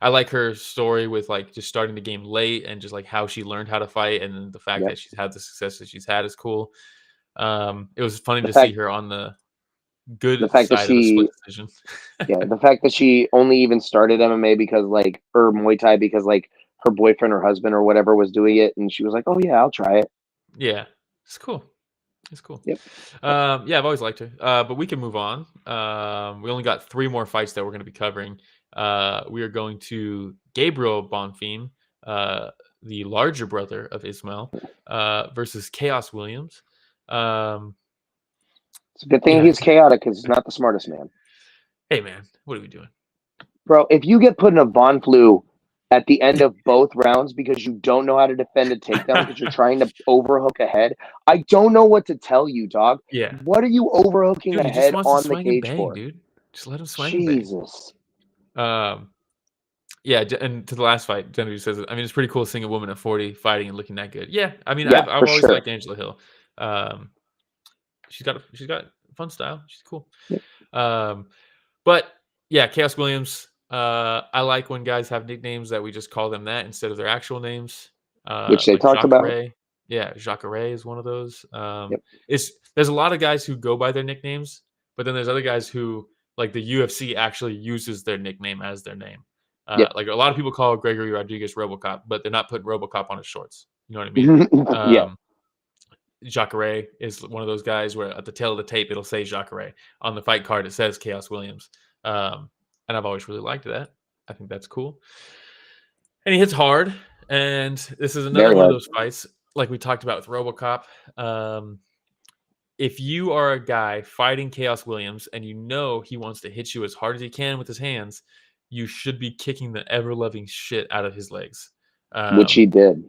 I like her story with, like, just starting the game late and just, like, how she learned how to fight, and then the fact that she's had the success that she's had is cool. It was funny to see her on the good side of the split decision. The fact that she only even started MMA because, like, or Muay Thai because, like, her boyfriend or husband or whatever was doing it, and she was like, "Oh yeah, I'll try it." Yeah, it's cool. It's cool. Yep. Yeah, I've always liked her. But we can move on. We only got 3 more fights that we're going to be covering. We are going to Gabriel Bonfim, the larger brother of Ismail, versus Chaos Williams. It's a good thing he's chaotic because he's not the smartest man. Hey, man, what are we doing? Bro, if you get put in a Von Flu at the end of both rounds because you don't know how to defend a takedown because you're trying to overhook a head, I don't know what to tell you, dog. Yeah. What are you overhooking a head on the cage for? Dude. Just let him swing. Jesus. Yeah, and to the last fight, Genevieve says, I mean, it's pretty cool seeing a woman at 40 fighting and looking that good. Yeah, I mean, I've always liked Angela Hill. She's got fun style. She's cool. Yeah. But yeah, Chaos Williams. I like when guys have nicknames that we just call them that instead of their actual names. Which they like talked about. Yeah, Jacare is one of those. There's a lot of guys who go by their nicknames, but then there's other guys who, like, the UFC actually uses their nickname as their name. Like, a lot of people call Gregory Rodrigues Robocop, but they're not putting Robocop on his shorts. You know what I mean? Yeah. Jacare is one of those guys where at the tail of the tape it'll say Jacare. On the fight card it says Chaos Williams. And I've always really liked that. I think that's cool. And he hits hard. And this is another one of those fights, like we talked about with Robocop. If you are a guy fighting Chaos Williams and you know he wants to hit you as hard as he can with his hands, you should be kicking the ever-loving shit out of his legs. Which he did.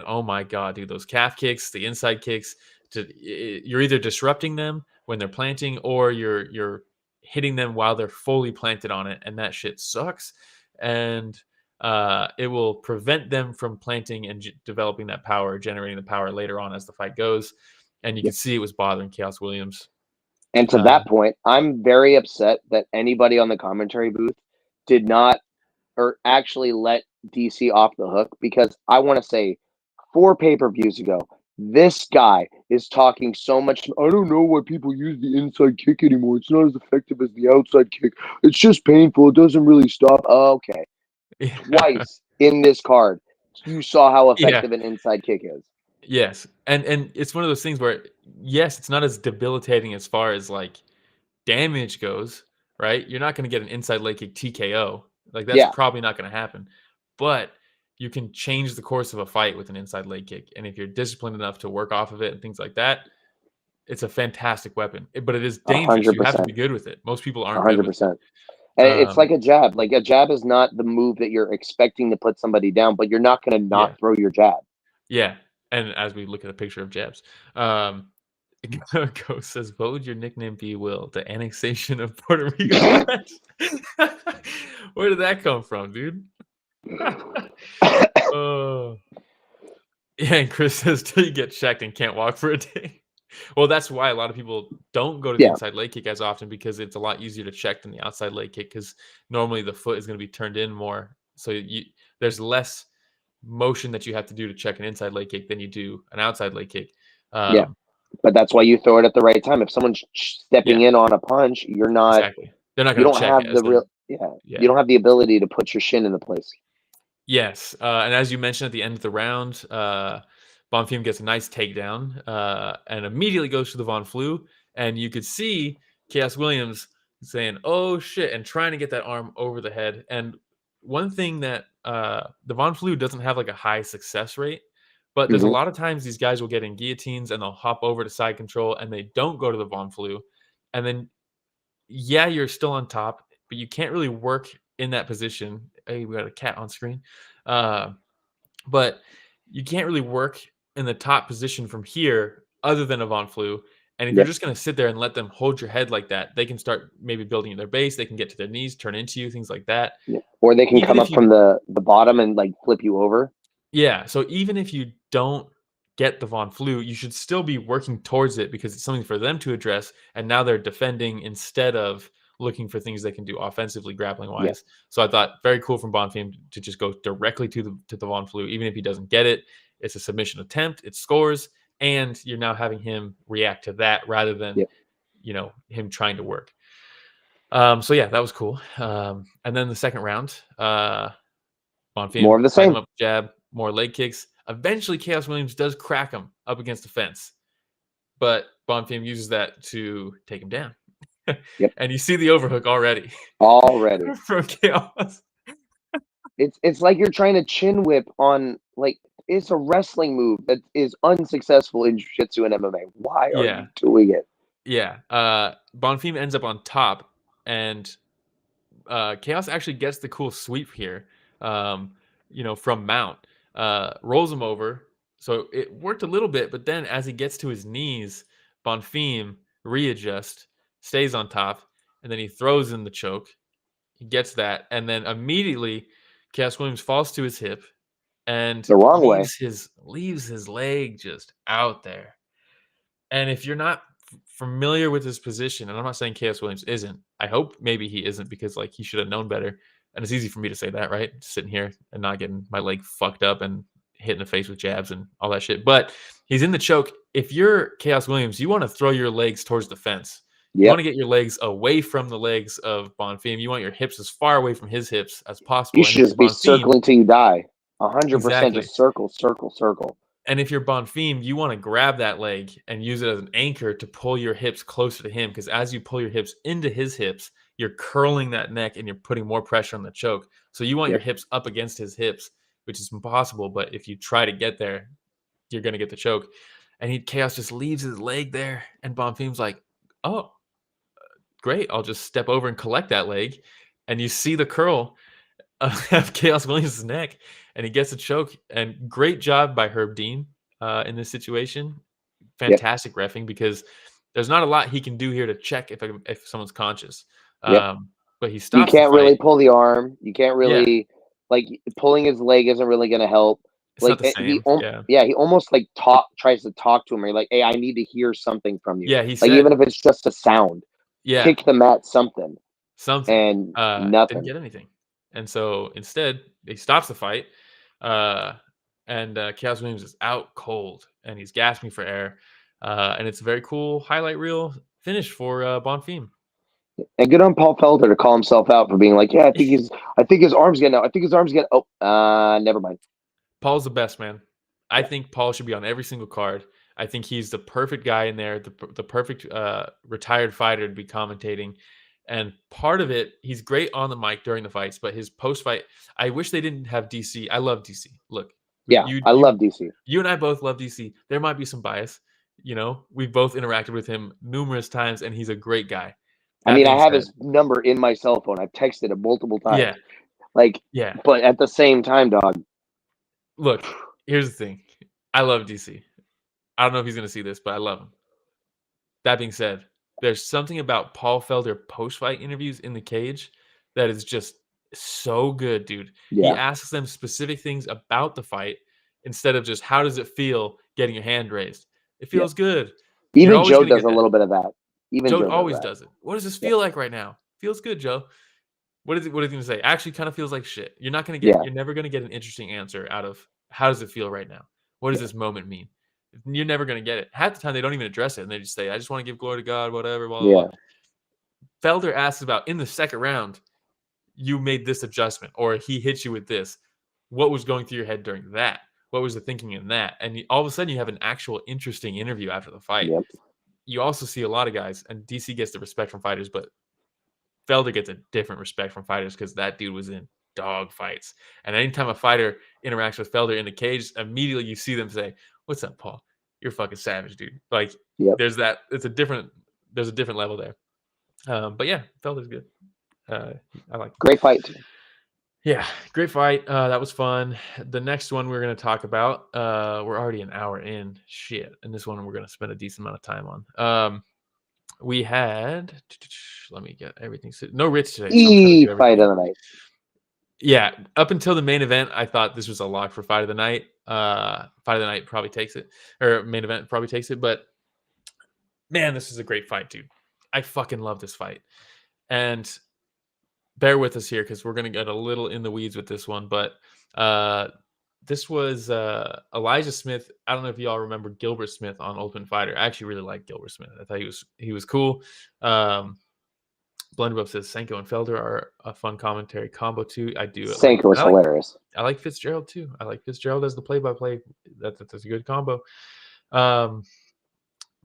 Oh my God, dude. Those calf kicks, the inside kicks, you're either disrupting them when they're planting or you're hitting them while they're fully planted on it. And that shit sucks. And it will prevent them from planting and developing that power, generating the power later on as the fight goes. And you can see it was bothering Chaos Williams. And to that point, I'm very upset that anybody on the commentary booth did not or actually let DC off the hook, because I want to say 4 pay-per-views ago, this guy is talking so much. I don't know why people use the inside kick anymore. It's not as effective as the outside kick. It's just painful. It doesn't really stop. Okay. Yeah. Twice in this card, you saw how effective an inside kick is. Yes. And it's one of those things where, yes, it's not as debilitating as far as like damage goes, right? You're not going to get an inside leg kick TKO. Like that's probably not going to happen. But you can change the course of a fight with an inside leg kick. And if you're disciplined enough to work off of it and things like that, it's a fantastic weapon. But it is dangerous. 100%. You have to be good with it. Most people aren't 100%. Good with it. And it's like a jab. Like a jab is not the move that you're expecting to put somebody down, but you're not going to not throw your jab. Yeah. And as we look at a picture of jabs, Ghost says, "What would your nickname be, Will? The annexation of Puerto Rico?" Where did that come from, dude? Yeah, and Chris says, "Till you get checked and can't walk for a day." Well, that's why a lot of people don't go to the inside leg kick as often, because it's a lot easier to check than the outside leg kick, because normally the foot is going to be turned in more. So there's less motion that you have to do to check an inside leg kick than you do an outside leg kick. But that's why you throw it at the right time. If someone's stepping in on a punch, you're not. Exactly. They're not going to check it. You don't have the ability to put your shin into place. Yes, and as you mentioned at the end of the round, Bonfim gets a nice takedown and immediately goes to the Von Flue, and you could see Chaos Williams saying, "Oh shit," and trying to get that arm over the head. And one thing that the Von Flue doesn't have like a high success rate, but there's a lot of times these guys will get in guillotines and they'll hop over to side control and they don't go to the Von Flue, and then you're still on top, but you can't really work in that position. Hey, we got a cat on screen. But you can't really work in the top position from here other than a Von Flue. And if you're just going to sit there and let them hold your head like that, they can start maybe building their base. They can get to their knees, turn into you, things like that. Yeah. Or they can come up from the bottom and like flip you over. Yeah. So even if you don't get the Von Flue, you should still be working towards it, because it's something for them to address. And now they're defending instead of looking for things they can do offensively, grappling wise. Yeah. So I thought very cool from Bonfim to just go directly to the Von Flue. Even if he doesn't get it, it's a submission attempt, it scores, and you're now having him react to that rather than him trying to work. So yeah, that was cool. And then the second round, Bonfim, more of the same, up jab, more leg kicks. Eventually, Chaos Williams does crack him up against the fence, but Bonfim uses that to take him down. And you see the overhook already from Chaos. It's like you're trying to chin whip on, like, it's a wrestling move that is unsuccessful in jiu-jitsu and MMA. Why are you doing it? Yeah. Bonfim ends up on top, and Chaos actually gets the cool sweep here, from mount. Rolls him over. So it worked a little bit, but then as he gets to his knees, Bonfim readjusts, stays on top, and then he throws in the choke. He gets that, and then immediately Chaos Williams falls to his hip and the wrong leaves his leg just out there. And if you're not familiar with his position, and I'm not saying Chaos Williams isn't, I hope maybe he isn't, because like he should have known better. And it's easy for me to say that, right? Sitting here and not getting my leg fucked up and hit in the face with jabs and all that shit. But he's in the choke. If you're Chaos Williams, you want to throw your legs towards the fence. You want to get your legs away from the legs of Bonfim. You want your hips as far away from his hips as possible. You should just be circling till you die. 100%, just circle. And if you're Bonfim, you want to grab that leg and use it as an anchor to pull your hips closer to him, because as you pull your hips into his hips, you're curling that neck and you're putting more pressure on the choke. So you want your hips up against his hips, which is impossible. But if you try to get there, you're going to get the choke. And Chaos just leaves his leg there. And Bonfim's like, oh, great. I'll just step over and collect that leg. And you see the curl of Chaos Williams' neck, and he gets a choke. And great job by Herb Dean in this situation. Fantastic reffing, because there's not a lot he can do here to check if someone's conscious. But he stops. You can't really pull the arm. You can't really like pulling his leg isn't really going to help. It's like not the same. He almost like tries to talk to him. Or like, hey, I need to hear something from you. Yeah, he like said, even if it's just a sound. Yeah, kick the mat, something, and nothing. Didn't get anything. And so instead, he stops the fight, and Chaos Williams is out cold, and he's gasping for air. And it's a very cool highlight reel finish for Bonfim. And good on Paul Felder to call himself out for being like, yeah, I think his arm's getting out. I think his arm's getting. Oh, never mind. Paul's the best, man. I think Paul should be on every single card. I think he's the perfect guy in there, the perfect retired fighter to be commentating. And part of it, he's great on the mic during the fights, but his post-fight, I wish they didn't have DC. I love DC. Look. I love DC. You and I both love DC. There might be some bias. We've both interacted with him numerous times, and he's a great guy. I mean, I have his number in my cell phone. I've texted him multiple times. But at the same time, dog. Look, here's the thing. I love DC. I don't know if he's going to see this, but I love him. That being said, there's something about Paul Felder post-fight interviews in the cage that is just so good, dude. Yeah. He asks them specific things about the fight instead of just how does it feel getting your hand raised. It feels good. Even Joe does a little bit of that. Even Joe always does it. What does this feel like right now? Feels good, Joe. What is he going to say? Actually, kind of feels like shit. You're not going to get. You're never going to get an interesting answer out of how does it feel right now. What does this moment mean? You're never going to get it. Half the time they don't even address it, and they just say, "I just want to give glory to God," whatever. Blah, blah, blah. Felder asks about in the second round, you made this adjustment, or he hit you with this. What was going through your head during that? What was the thinking in that? And all of a sudden, you have an actual interesting interview after the fight. Yep. You also see a lot of guys, and DC gets the respect from fighters, but Felder gets a different respect from fighters because that dude was in dog fights. And anytime a fighter interacts with Felder in the cage, immediately you see them say, "What's up, Paul? You're fucking savage, dude." Like, there's that. There's a different level there. But yeah, Felder's good. I like. Great fight. Yeah, great fight. That was fun. The next one we're going to talk about, we're already an hour in. Shit. And this one we're going to spend a decent amount of time on. We had, let me get everything. No Rich today. So fight of the night. Yeah, up until the main event, I thought this was a lock for fight of the night. Fight of the night probably takes it, or main event probably takes it. But man, this is a great fight, dude. I fucking love this fight. And bear with us here because we're going to get a little in the weeds with this one. But this was Elijah Smith. I don't know if y'all remember Gilbert Smith on Ultimate Fighter. I actually really liked Gilbert Smith. I thought he was cool. Blunderbuff says Senko and Felder are a fun commentary combo too. I do. Senko is hilarious. I like Fitzgerald too. I like Fitzgerald as the play-by-play. That's a good combo.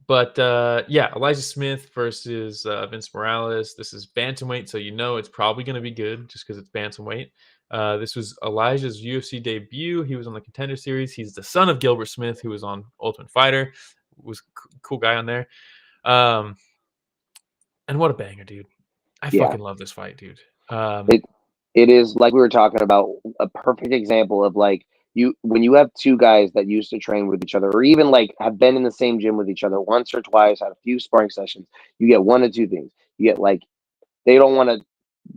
But Elijah Smith versus Vince Morales. This is bantamweight, so it's probably going to be good just because it's bantamweight. This was Elijah's UFC debut. He was on the Contender Series. He's the son of Gilbert Smith, who was on Ultimate Fighter. Was a cool guy on there. And what a banger, dude. I fucking love this fight, dude. It is, like we were talking about, a perfect example of like when you have two guys that used to train with each other, or even like have been in the same gym with each other once or twice, had a few sparring sessions, you get one of two things. You get like they don't want to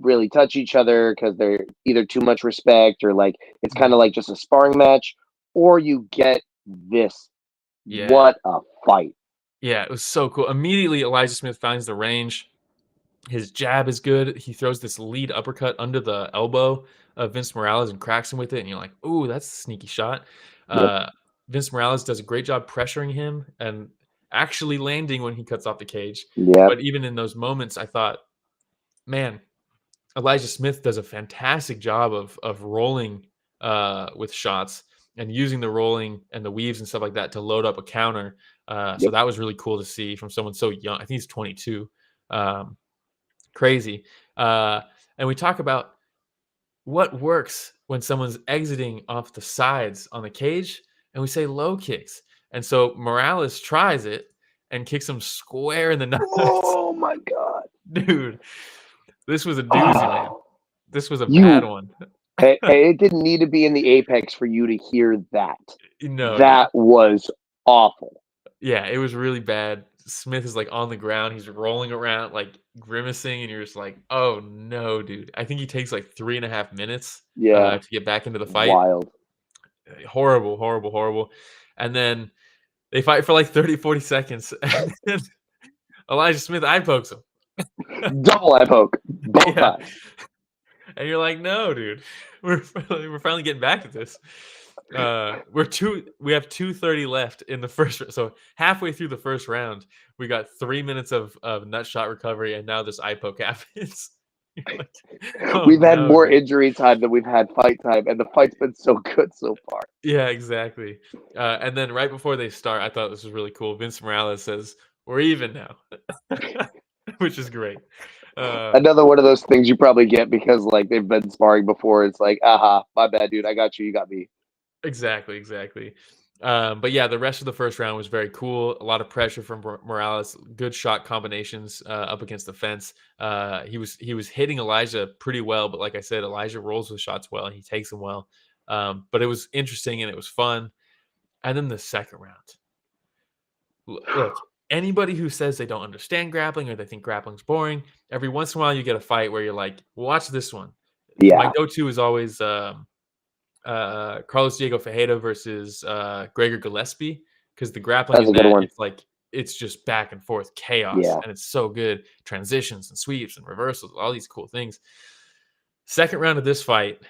really touch each other because they're either too much respect, or like it's kind of like just a sparring match, or you get this. Yeah. What a fight. Yeah, it was so cool. Immediately, Elijah Smith finds the range. His jab is good. He throws this lead uppercut under the elbow of Vince Morales and cracks him with it. And you're like, ooh, that's a sneaky shot. Yep. Vince Morales does a great job pressuring him and actually landing when he cuts off the cage. Yep. But even in those moments, I thought, man, Elijah Smith does a fantastic job of rolling with shots and using the rolling and the weaves and stuff like that to load up a counter. So that was really cool to see from someone so young. I think he's 22. Crazy. And we talk about what works when someone's exiting off the sides on the cage, and we say low kicks. And so Morales tries it and kicks him square in the nuts. Oh my God. Dude, this was a doozy, man. This was a bad one. It didn't need to be in the apex for you to hear that. No, that was awful. Yeah, it was really bad. Smith is like on the ground. He's rolling around, like grimacing, and you're just like, oh no, dude. I think he takes like 3.5 minutes to get back into the fight. Wild. Horrible, horrible, horrible. And then they fight for like 30, 40 seconds. And Elijah Smith eye pokes him. Double eye poke. Both times. And you're like, no, dude. We're finally getting back at this. We have 2:30 left in the first. So halfway through the first round, we got 3 minutes of nut shot recovery, and now this eye poke happens. Like, we've had more injury time than we've had fight time, and the fight's been so good so far. Yeah, exactly. And then right before they start, I thought this was really cool. Vince Morales says, "We're even now," which is great. Another one of those things you probably get because like they've been sparring before. It's like, aha, my bad, dude. I got you. You got me. Exactly. But yeah, the rest of the first round was very cool. A lot of pressure from Morales. Good shot combinations up against the fence. He was hitting Elijah pretty well, but like I said, Elijah rolls with shots well and he takes them well. But it was interesting and it was fun. And then the second round. Look, anybody who says they don't understand grappling or they think grappling's boring, every once in a while you get a fight where you're like, watch this one. Yeah. My go-to is always Carlos Diego Ferreira versus Gregory Gillespie, because the grappling in that, it's just back and forth chaos, and it's so good. Transitions and sweeps and reversals, all these cool things. Second round of this fight,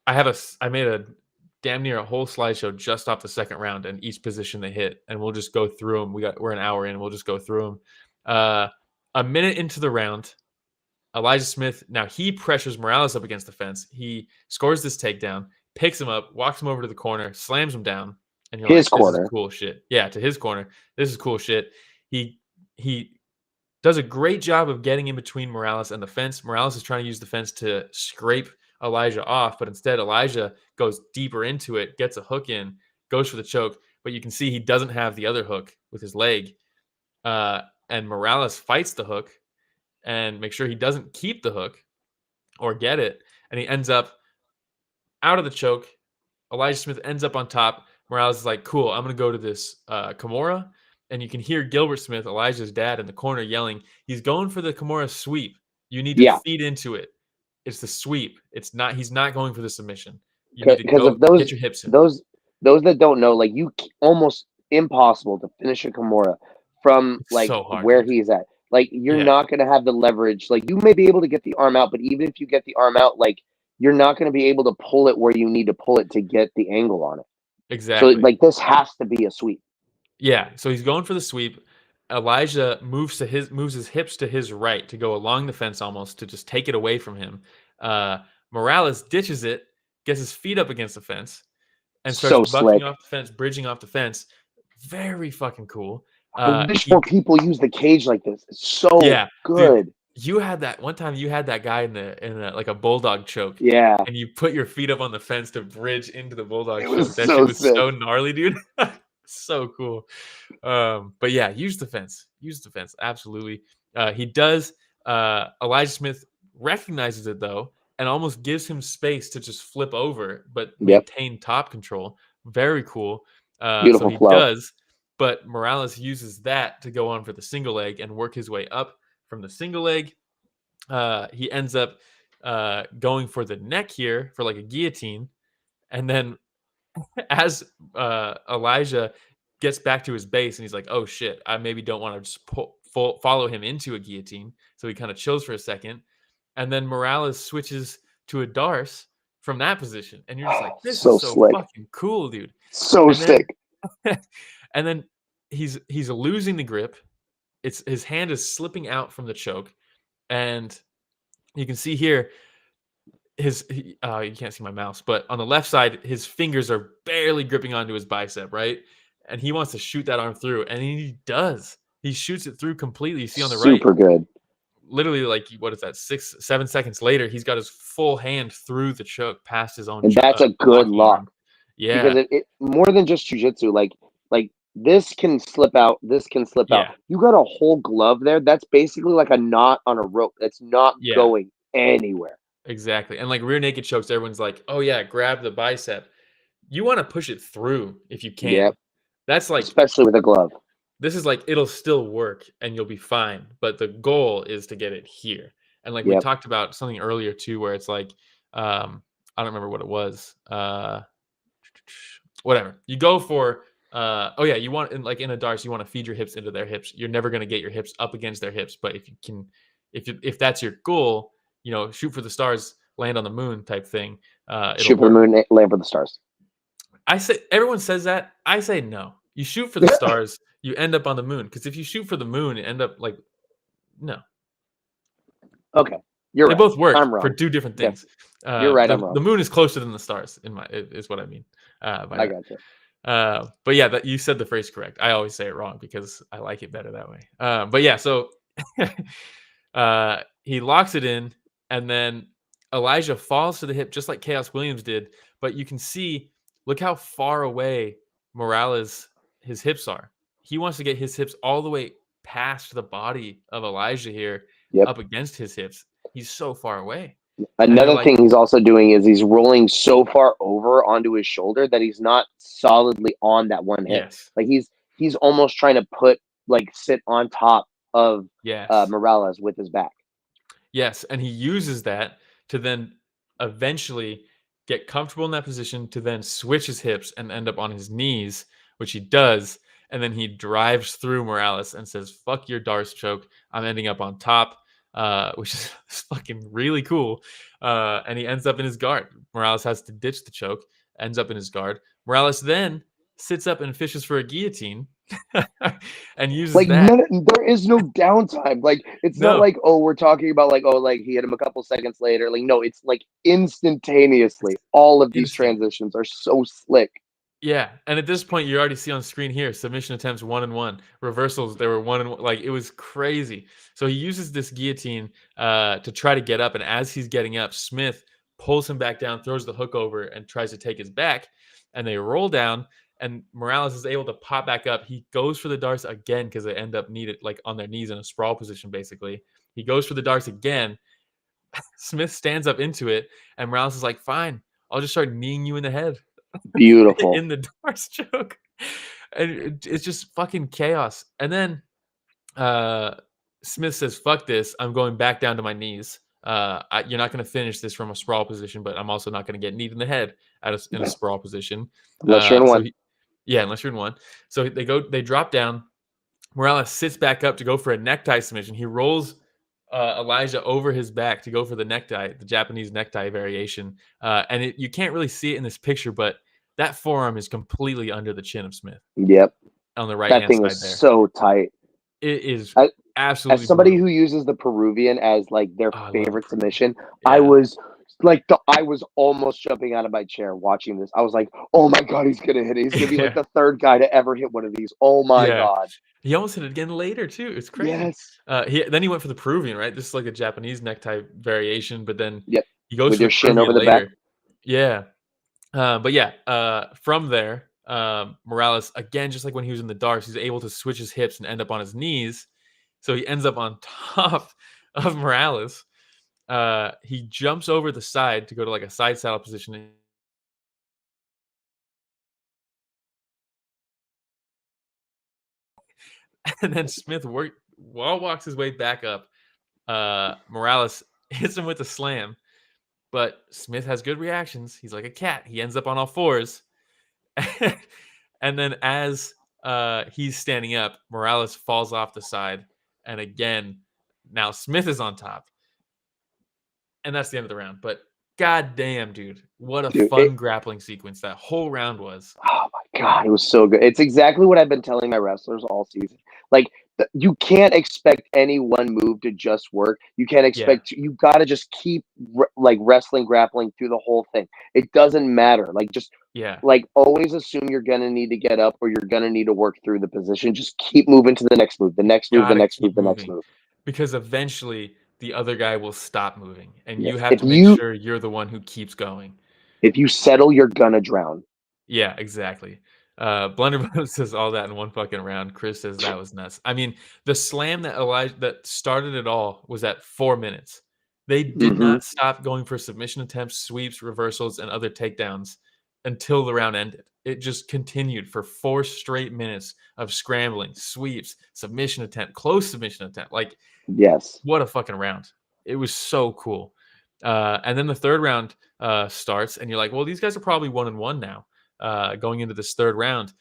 I made a damn near a whole slideshow just off the second round and each position they hit, and we'll just go through them. We're an hour in, we'll just go through them. A minute into the round, Elijah Smith, now he pressures Morales up against the fence. He scores this takedown, picks him up, walks him over to the corner, slams him down, and you're his like, corner. This is cool shit. Yeah, to his corner. This is cool shit. He does a great job of getting in between Morales and the fence. Morales is trying to use the fence to scrape Elijah off, but instead Elijah goes deeper into it, gets a hook in, goes for the choke, but you can see he doesn't have the other hook with his leg. And Morales fights the hook and make sure he doesn't keep the hook or get it, and he ends up out of the choke. Elijah Smith ends up on top. Morales is like, cool, I'm going to go to this Kimura. And you can hear Gilbert Smith, Elijah's dad, in the corner yelling, he's going for the Kimura sweep. You need to feed into it. It's the sweep. He's not going for the submission. You need to go get your hips in. Those that don't know, like, you almost impossible to finish a Kimura from like so hard, where he's at. Like, you're not going to have the leverage. Like, you may be able to get the arm out, but even if you get the arm out, like, you're not going to be able to pull it where you need to pull it to get the angle on it. Exactly. So, like, this has to be a sweep. Yeah. So he's going for the sweep. Elijah moves his hips to his right to go along the fence almost to just take it away from him. Morales ditches it, gets his feet up against the fence, and starts bucking off the fence, bridging off the fence. Very fucking cool. I wish more people use the cage like this. It's so good. Dude, you had that one time. You had that guy in a like a bulldog choke. Yeah, and you put your feet up on the fence to bridge into the bulldog choke. That shit was so gnarly, dude. So cool. But yeah, use the fence. Absolutely. He does. Elijah Smith recognizes it though, and almost gives him space to just flip over, but maintain top control. Very cool. Beautiful so he flow. does. But Morales uses that to go on for the single leg and work his way up from the single leg. He ends up going for the neck here for like a guillotine. And then as Elijah gets back to his base and he's like, oh shit, I maybe don't want to just follow him into a guillotine. So he kind of chills for a second. And then Morales switches to a Darce from that position. And you're just like, this is so fucking cool, dude. So sick. And then he's losing the grip. His hand is slipping out from the choke. And you can see here, you can't see my mouse, but on the left side, his fingers are barely gripping onto his bicep, right? And he wants to shoot that arm through, and he does. He shoots it through completely. You see on the right, super good. Literally, like, what is that? 7 seconds later, he's got his full hand through the choke, past his own. And that's a good lock. Yeah, because it more than just jiu-jitsu, like this can slip out, this can slip out. You got a whole glove there. That's basically like a knot on a rope. That's not going anywhere. Exactly. And like rear naked chokes, everyone's like, oh yeah, grab the bicep. You want to push it through if you can. Yep. That's like, especially with a glove. This is like, it'll still work and you'll be fine. But the goal is to get it here. And like we talked about something earlier too, where it's like, I don't remember what it was. Whatever. You go for, you want, in a darts, you want to feed your hips into their hips. You're never going to get your hips up against their hips. But if you can, if that's your goal, shoot for the stars, land on the moon type thing. Shoot for the moon, land for the stars. I say, everyone says that. I say no. You shoot for the stars, you end up on the moon. Because if you shoot for the moon, you end up like, no. Okay, they both work for two different things. Yeah. You're right. I'm wrong. The moon is closer than the stars. Is what I mean. I got you. But yeah, you said the phrase correct. I always say it wrong because I like it better that way. But yeah, so he locks it in, and then Elijah falls to the hip just like Chaos Williams did. But you can see, look how far away Morales his hips are. He wants to get his hips all the way past the body of Elijah here, up against his hips. He's so far away. Another thing he's also doing is he's rolling so far over onto his shoulder that he's not solidly on that one hip. Yes. Like he's almost trying to sit on top of Morales with his back. Yes, and he uses that to then eventually get comfortable in that position to then switch his hips and end up on his knees, which he does. And then he drives through Morales and says, fuck your darts choke. I'm ending up on top, which is fucking really cool. And he ends up in his guard. Morales has to ditch the choke, ends up in his guard. Morales then sits up and fishes for a guillotine and uses that. There is no downtime. Like, it's not like, oh, we're talking about he hit him a couple seconds later. Like, no, it's like instantaneously. All of these transitions are so slick. Yeah, and at this point, you already see on screen here, submission attempts 1-1, reversals, they were 1-1, like, it was crazy. So he uses this guillotine to try to get up, and as he's getting up, Smith pulls him back down, throws the hook over, and tries to take his back, and they roll down, and Morales is able to pop back up. He goes for the darts again, because they end up on their knees in a sprawl position, basically. He goes for the darts again. Smith stands up into it, and Morales is like, fine, I'll just start kneeing you in the head. Beautiful. In the darts choke. And it's just fucking chaos. And then Smith says, fuck this. I'm going back down to my knees. You're not going to finish this from a sprawl position, but I'm also not going to get kneed in the head in a sprawl position. Unless you're in one. Unless you're in one. So they drop down. Morales sits back up to go for a necktie submission. He rolls Elijah over his back to go for the necktie, the Japanese necktie variation. And you can't really see it in this picture, but that forearm is completely under the chin of Smith. Yep. On the right hand side there. That thing is so tight. It is absolutely. As somebody who uses the Peruvian as their favorite submission, yeah. I was almost jumping out of my chair watching this. I was like, oh my God, he's gonna hit it. He's gonna be the third guy to ever hit one of these. Oh my God. He almost hit it again later too. It's crazy. Yes. Then he went for the Peruvian, right? This is like a Japanese necktie variation, but then he goes with for your shin over the back. Yeah. From there, Morales, again, just like when he was in the darts, he's able to switch his hips and end up on his knees. So he ends up on top of Morales. He jumps over the side to go to a side saddle position. And then Smith walks his way back up. Morales hits him with a slam. But Smith has good reactions. He's like a cat. He ends up on all fours. And then as he's standing up, Morales falls off the side. And again, now Smith is on top. And that's the end of the round. But goddamn, dude, what a fun grappling sequence that whole round was. Oh, my God. It was so good. It's exactly what I've been telling my wrestlers all season. you can't expect any one move to just work. You can't expect you got to just keep like wrestling, grappling through the whole thing. It doesn't matter. Like just like always assume you're gonna need to get up or you're gonna need to work through the position. Just keep moving to the next move, the next move, the next move, the next move. Because eventually the other guy will stop moving, and you have to make sure you're the one who keeps going. If you settle, you're gonna drown. Yeah, exactly. Blunderbuss says all that in one fucking round. Chris says that was nuts. I mean, the slam that started it all was at 4 minutes. They did not stop going for submission attempts, sweeps, reversals, and other takedowns until the round ended. It just continued for 4 straight minutes of scrambling, sweeps, submission attempt, close submission attempt. Like, what a fucking round. It was so cool. And then the third round starts, and you're like, well, these guys are probably 1-1 now. Going into this third round.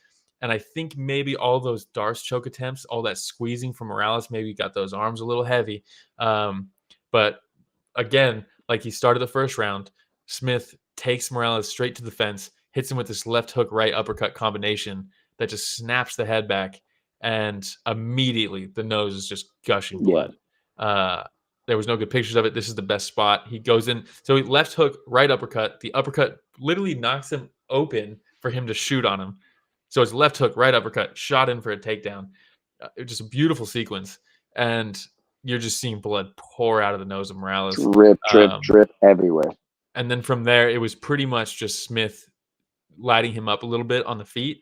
And I think maybe all those Darce choke attempts, all that squeezing from Morales, maybe got those arms a little heavy. But again, like he started the first round, Smith takes Morales straight to the fence, hits him with this left hook, right uppercut combination that just snaps the head back. And immediately the nose is just gushing blood. There was no good pictures of it. This is the best spot. He goes in. So he left hook, right uppercut. The uppercut literally knocks him open for him to shoot on him. So it's left hook, right uppercut, shot in for a takedown. It was just a beautiful sequence. And you're just seeing blood pour out of the nose of Morales. Drip, drip, drip everywhere. And then from there, it was pretty much just Smith lighting him up a little bit on the feet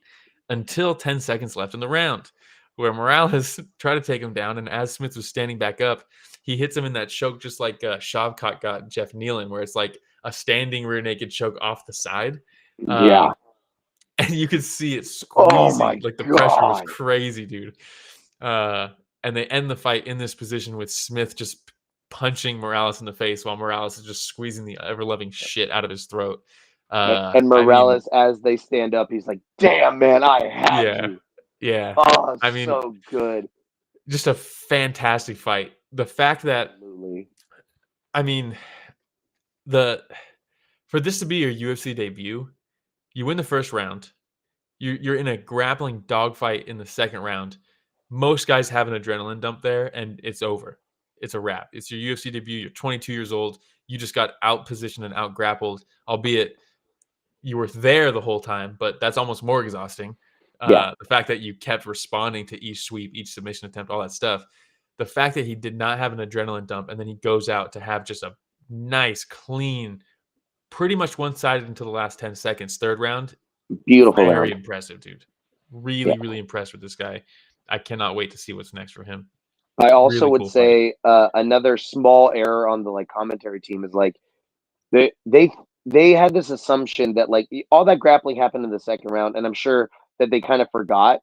until 10 seconds left in the round, where Morales tried to take him down. And as Smith was standing back up, he hits him in that choke just like Shavkat got Jeff Nealon, where it's like a standing rear naked choke off the side. And you could see it squeezing. Like the pressure was crazy, dude. And they end the fight in this position with Smith just punching Morales in the face while Morales is just squeezing the ever-loving shit out of his throat. And Morales, as they stand up, he's like, damn, man, I had you. Yeah. Oh, I mean, so good. Just a fantastic fight. The fact that, I mean, for this to be your UFC debut, you win the first round. You're in a grappling dogfight in the second round. Most guys have an adrenaline dump there, and it's over. It's a wrap. It's your UFC debut. You're 22 years old. You just got out-positioned and out-grappled, albeit you were there the whole time, but that's almost more exhausting. The fact that you kept responding to each sweep, each submission attempt, all that stuff. The fact that he did not have an adrenaline dump, and then he goes out to have just a nice, clean, pretty much one-sided until the last 10 seconds, third round. Beautiful. Very impressive, dude. Really, really impressed with this guy. I cannot wait to see what's next for him. I also would say another small error on the like commentary team is like they had this assumption that like all that grappling happened in the second round, and I'm sure that they kind of forgot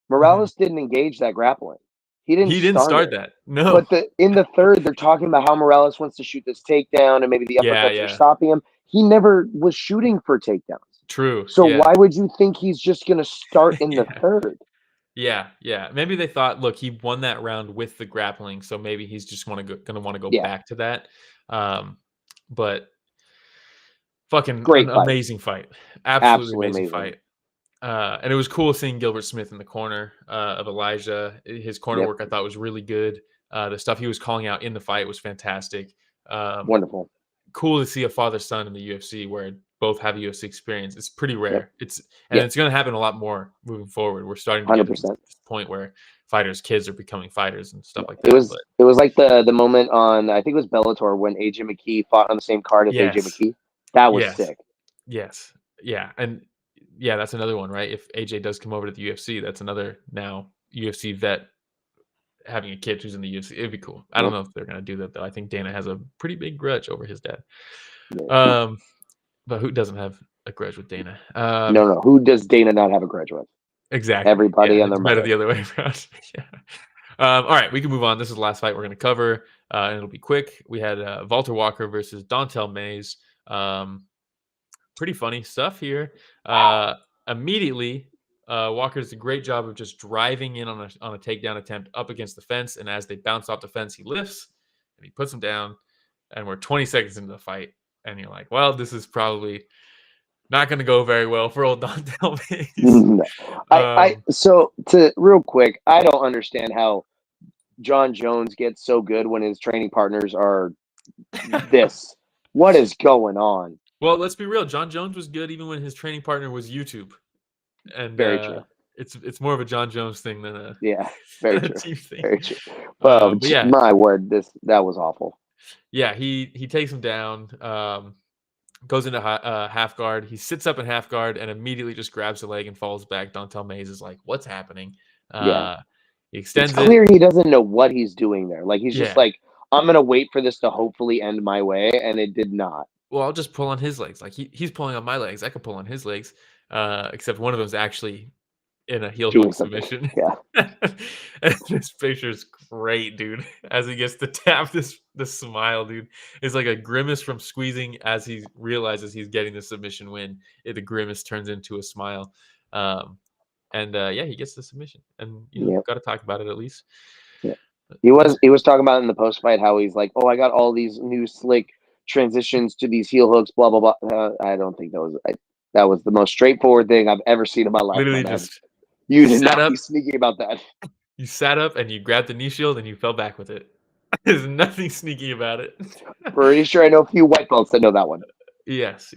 Morales didn't engage that grappling. He didn't start that. No. But in the third, they're talking about how Morales wants to shoot this takedown and maybe the uppercuts are stopping him. He never was shooting for takedowns. True. So why would you think he's just going to start in the third? Yeah. Maybe they thought, look, he won that round with the grappling, so maybe he's just going to want to go back to that. But fucking great amazing fight. Absolutely amazing fight. And it was cool seeing Gilbert Smith in the corner of Elijah. His corner work I thought was really good. The stuff he was calling out in the fight was fantastic. Wonderful. Cool to see a father-son in the UFC where both have UFC experience. It's pretty rare. It's going to happen a lot more moving forward. We're starting to get to this point where fighters' kids are becoming fighters and stuff like that. It was like the moment on, I think it was Bellator, when AJ McKee fought on the same card as AJ McKee. That was sick. Yes. Yeah. And yeah, that's another one, right? If AJ does come over to the UFC, that's another now UFC vet having a kid who's in the UFC. It'd be cool. I don't know if they're going to do that, though. I think Dana has a pretty big grudge over his dad. But who doesn't have a grudge with Dana? No. Who does Dana not have a grudge with? Exactly. Everybody and their mother. Better the other way around. All right, we can move on. This is the last fight we're going to cover, and it'll be quick. We had Walter Walker versus Dontel Mays. Pretty funny stuff here. Immediately, Walker does a great job of just driving in on a takedown attempt up against the fence, and as they bounce off the fence, he lifts and he puts him down, and we're 20 seconds into the fight, and you're like, well, this is probably not going to go very well for old Dontel Mays. So real quick, I don't understand how John Jones gets so good when his training partners are this. What is going on? Well, let's be real. John Jones was good even when his training partner was YouTube, and very true. It's more of a John Jones thing than a very true. team thing. Very true. But yeah, my word, that was awful. Yeah, he takes him down. Goes into half guard. He sits up in half guard and immediately just grabs the leg and falls back. Dontel Mays is like, "What's happening?" He extends it's clear he doesn't know what he's doing there. Like he's just like, I'm gonna wait for this to hopefully end my way, and it did not. Well, I'll just pull on his legs. Like he's pulling on my legs. I could pull on his legs. Except one of them's actually in a heel hook submission. Yeah. And this picture's great, dude. As he gets to tap the smile, dude. It's like a grimace from squeezing as he realizes he's getting the submission win. The grimace turns into a smile. He gets the submission. And got to talk about it at least. Yeah. He was talking about in the post fight how he's like, "Oh, I got all these new slick transitions to these heel hooks, blah blah blah." I don't think that was the most straightforward thing I've ever seen in my life. Literally just you did not be sneaky about that. You sat up and you grabbed the knee shield and you fell back with it. There's nothing sneaky about it. Pretty sure I know a few white belts that know that one. Yes.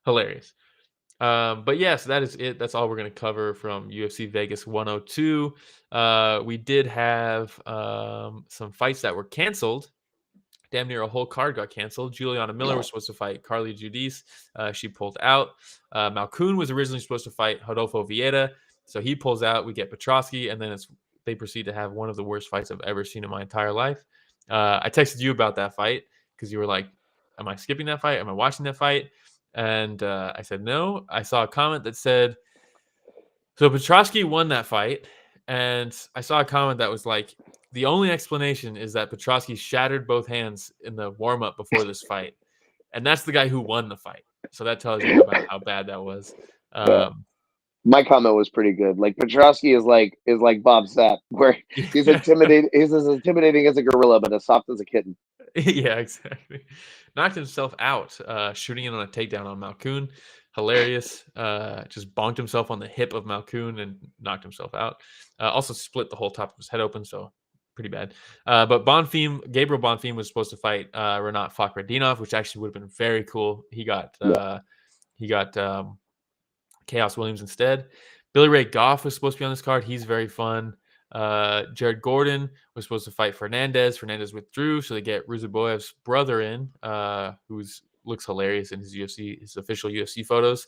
Hilarious. But yes, that is it. That's all we're going to cover from UFC Vegas 102. We did have some fights that were canceled. Damn near a whole card got canceled. Juliana Miller was supposed to fight Carly Judice. She pulled out. Malkoun was originally supposed to fight Rodolfo Vieira. So he pulls out. We get Petrosky, and then they proceed to have one of the worst fights I've ever seen in my entire life. I texted you about that fight because you were like, am I skipping that fight? Am I watching that fight? And I said, no. I saw a comment that said, so Petrosky won that fight. And I saw a comment that was like, the only explanation is that Petrosky shattered both hands in the warm-up before this fight. And that's the guy who won the fight. So that tells you about how bad that was. My comment was pretty good. Like Petrosky is like Bob Sapp, where he's intimidating. He's as intimidating as a gorilla, but as soft as a kitten. Yeah, exactly. Knocked himself out, shooting in on a takedown on Malkoun. Hilarious. Just bonked himself on the hip of Malkoun and knocked himself out. Also split the whole top of his head open, so pretty bad. But Gabriel Bonfim was supposed to fight Renat Fakhretdinov, which actually would have been very cool. He got Chaos Williams instead. Billy Ray Goff was supposed to be on this card. He's very fun. Jared Gordon was supposed to fight Fernandez. Fernandez withdrew, so they get Ruziboyev's brother in, who looks hilarious in his official UFC photos.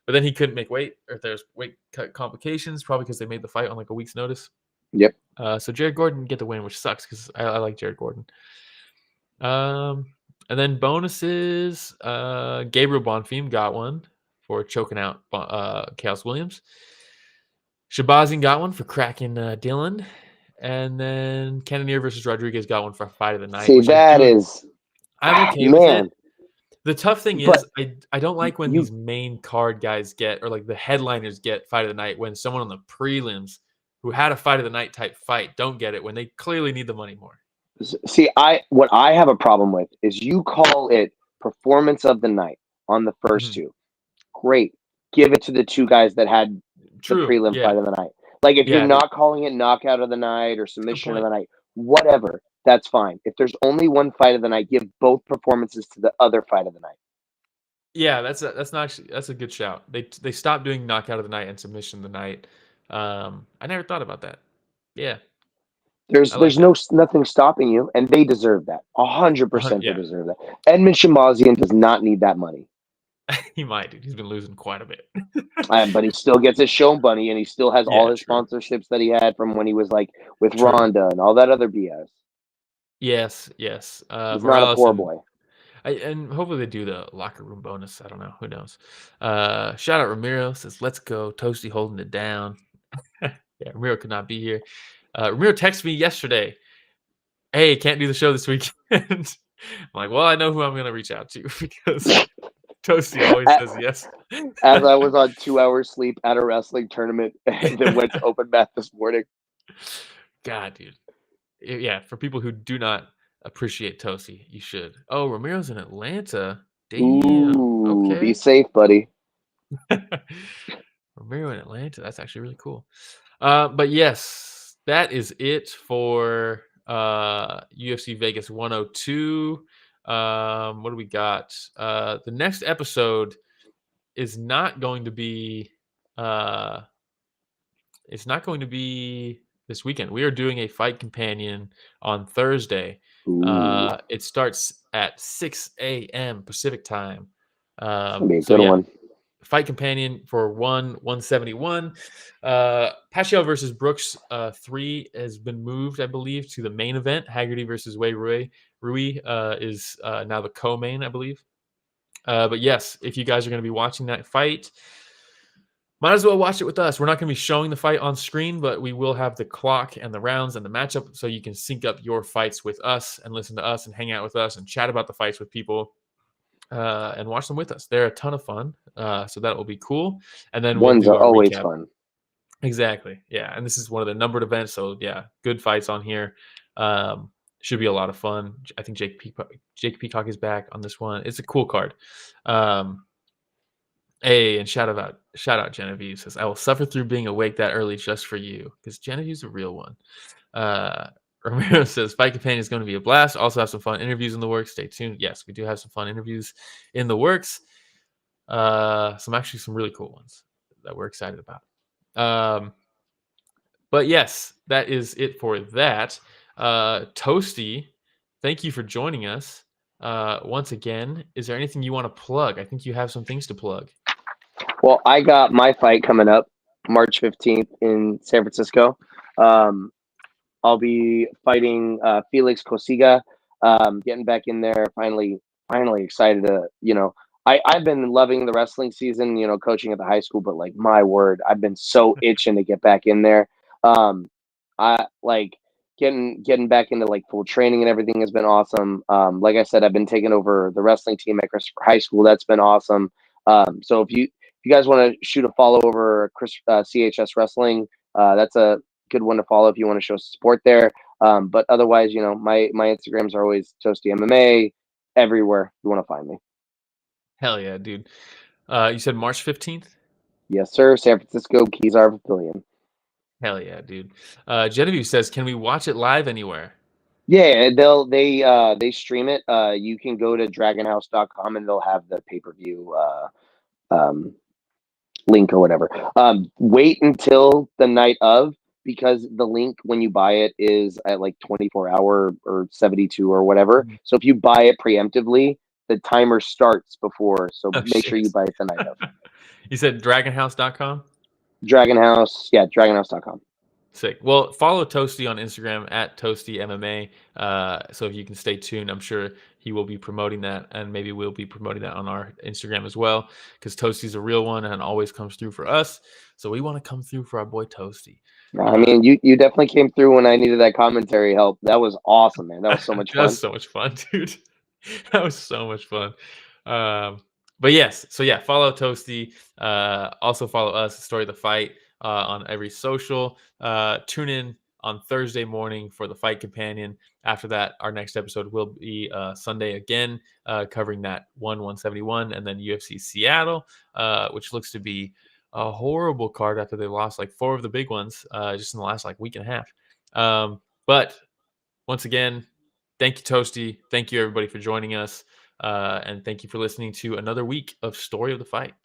But then he couldn't make weight, or there's weight cut complications, probably because they made the fight on like a week's notice. Yep. So Jared Gordon get the win, which sucks because I like Jared Gordon. And then bonuses, Gabriel Bonfim got one for choking out Chaos Williams. Shahbazyan got one for cracking Dylan. And then Cannonier versus Rodrigues got one for fight of the night. See, I'm okay with it. The tough thing is I don't like when these main card guys get, or like the headliners get fight of the night, when someone on the prelims who had a fight of the night type fight don't get it when they clearly need the money more. See, what I have a problem with is you call it performance of the night on the first two. Great. Give it to the two guys that had the prelim fight of the night. Like if you're not calling it knockout of the night or submission of the night, whatever, that's fine. If there's only one fight of the night, give both performances to the other fight of the night. Yeah, that's a good shout. They stopped doing knockout of the night and submission of the night. I never thought about that. Yeah. There's nothing stopping you, and they deserve that. 100% they deserve that. Edmund Shahbazyan does not need that money. He might, dude. He's been losing quite a bit. But he still gets his show money, and he still has all his sponsorships that he had from when he was like with Ronda and all that other BS. Yes. He's not a poor boy. And hopefully they do the locker room bonus. I don't know. Who knows? Shout out Ramiro says, "Let's go." Toasty holding it down. Yeah, Ramiro could not be here. Ramiro texted me yesterday, "Hey, can't do the show this weekend." I'm like, well, I know who I'm going to reach out to because Toasty always says yes. As I was on 2 hours sleep at a wrestling tournament and then went to open mat this morning. God, dude. Yeah, for people who do not appreciate Toasty, you should. Oh, Ramiro's in Atlanta. Damn. Ooh, okay. Be safe, buddy. Ramiro in Atlanta. That's actually really cool. But yes, that is it for UFC Vegas 102. What do we got? The next episode is not going to be it's not going to be this weekend. We are doing a fight companion on Thursday. It starts at 6 a.m. Pacific time. It's gonna be a good one. Fight companion for 171. Pacquiao versus Brooks 3 has been moved, I believe, to the main event. Haggerty versus Wei Rui is now the co-main, I believe. But yes, if you guys are going to be watching that fight, might as well watch it with us. We're not going to be showing the fight on screen, but we will have the clock and the rounds and the matchup so you can sync up your fights with us and listen to us and hang out with us and chat about the fights with people. And watch them with us. They're a ton of fun. So that will be cool. And then ones we'll do are always fun. Exactly. Yeah. And this is one of the numbered events. So yeah, good fights on here. Should be a lot of fun. I think Jake Peacock is back on this one. It's a cool card. Hey, and shout out Genevieve says, I will suffer through being awake that early just for you. Because Genevieve's a real one. Romero says, Fight Companion is going to be a blast. Also have some fun interviews in the works. Stay tuned. Yes, we do have some fun interviews in the works. Some really cool ones that we're excited about. But yes, that is it for that. Toasty, thank you for joining us. Once again, is there anything you want to plug? I think you have some things to plug. Well, I got my fight coming up March 15th in San Francisco. I'll be fighting Felix Cosiga, getting back in there. Finally excited to, I've been loving the wrestling season, coaching at the high school, but like, my word, I've been so itching to get back in there. I like getting back into like full training and everything has been awesome. Like I said, I've been taking over the wrestling team at Christopher High School. That's been awesome. So if you guys want to shoot a follow over CHS Wrestling, that's a good one to follow if you want to show support there. But otherwise, my Instagrams are always Toasty MMA everywhere you want to find me. Hell yeah, dude. You said March 15th? Yes, sir. San Francisco Keysar Pavilion. Hell yeah, dude. Genevieve says, can we watch it live anywhere? Yeah, they stream it. You can go to dragonhouse.com and they'll have the pay-per-view link or whatever. Wait until the night of, because the link when you buy it is at like 24-hour or 72 or whatever. Mm-hmm. So if you buy it preemptively, the timer starts before. So make sure you buy it the night of. You said dragonhouse.com? Dragonhouse, yeah, dragonhouse.com. Sick. Well, follow Toasty on Instagram at Toasty MMA. So if you can stay tuned, I'm sure he will be promoting that, and maybe we'll be promoting that on our Instagram as well, because Toasty's a real one and always comes through for us. So we want to come through for our boy Toasty. I mean, you definitely came through when I needed that commentary help. That was awesome, man. That was so much fun. That was so much fun, dude. That was so much fun. But yes, so yeah, follow Toasty. Also follow us, Story of the Fight, on every social. Tune in on Thursday morning for the Fight Companion. After that, our next episode will be Sunday again, covering that 171 and then UFC Seattle, which looks to be a horrible card after they lost like 4 of the big ones just in the last like week and a half. But once again, thank you, Toasty. Thank you, everybody, for joining us. And thank you for listening to another week of Story of the Fight.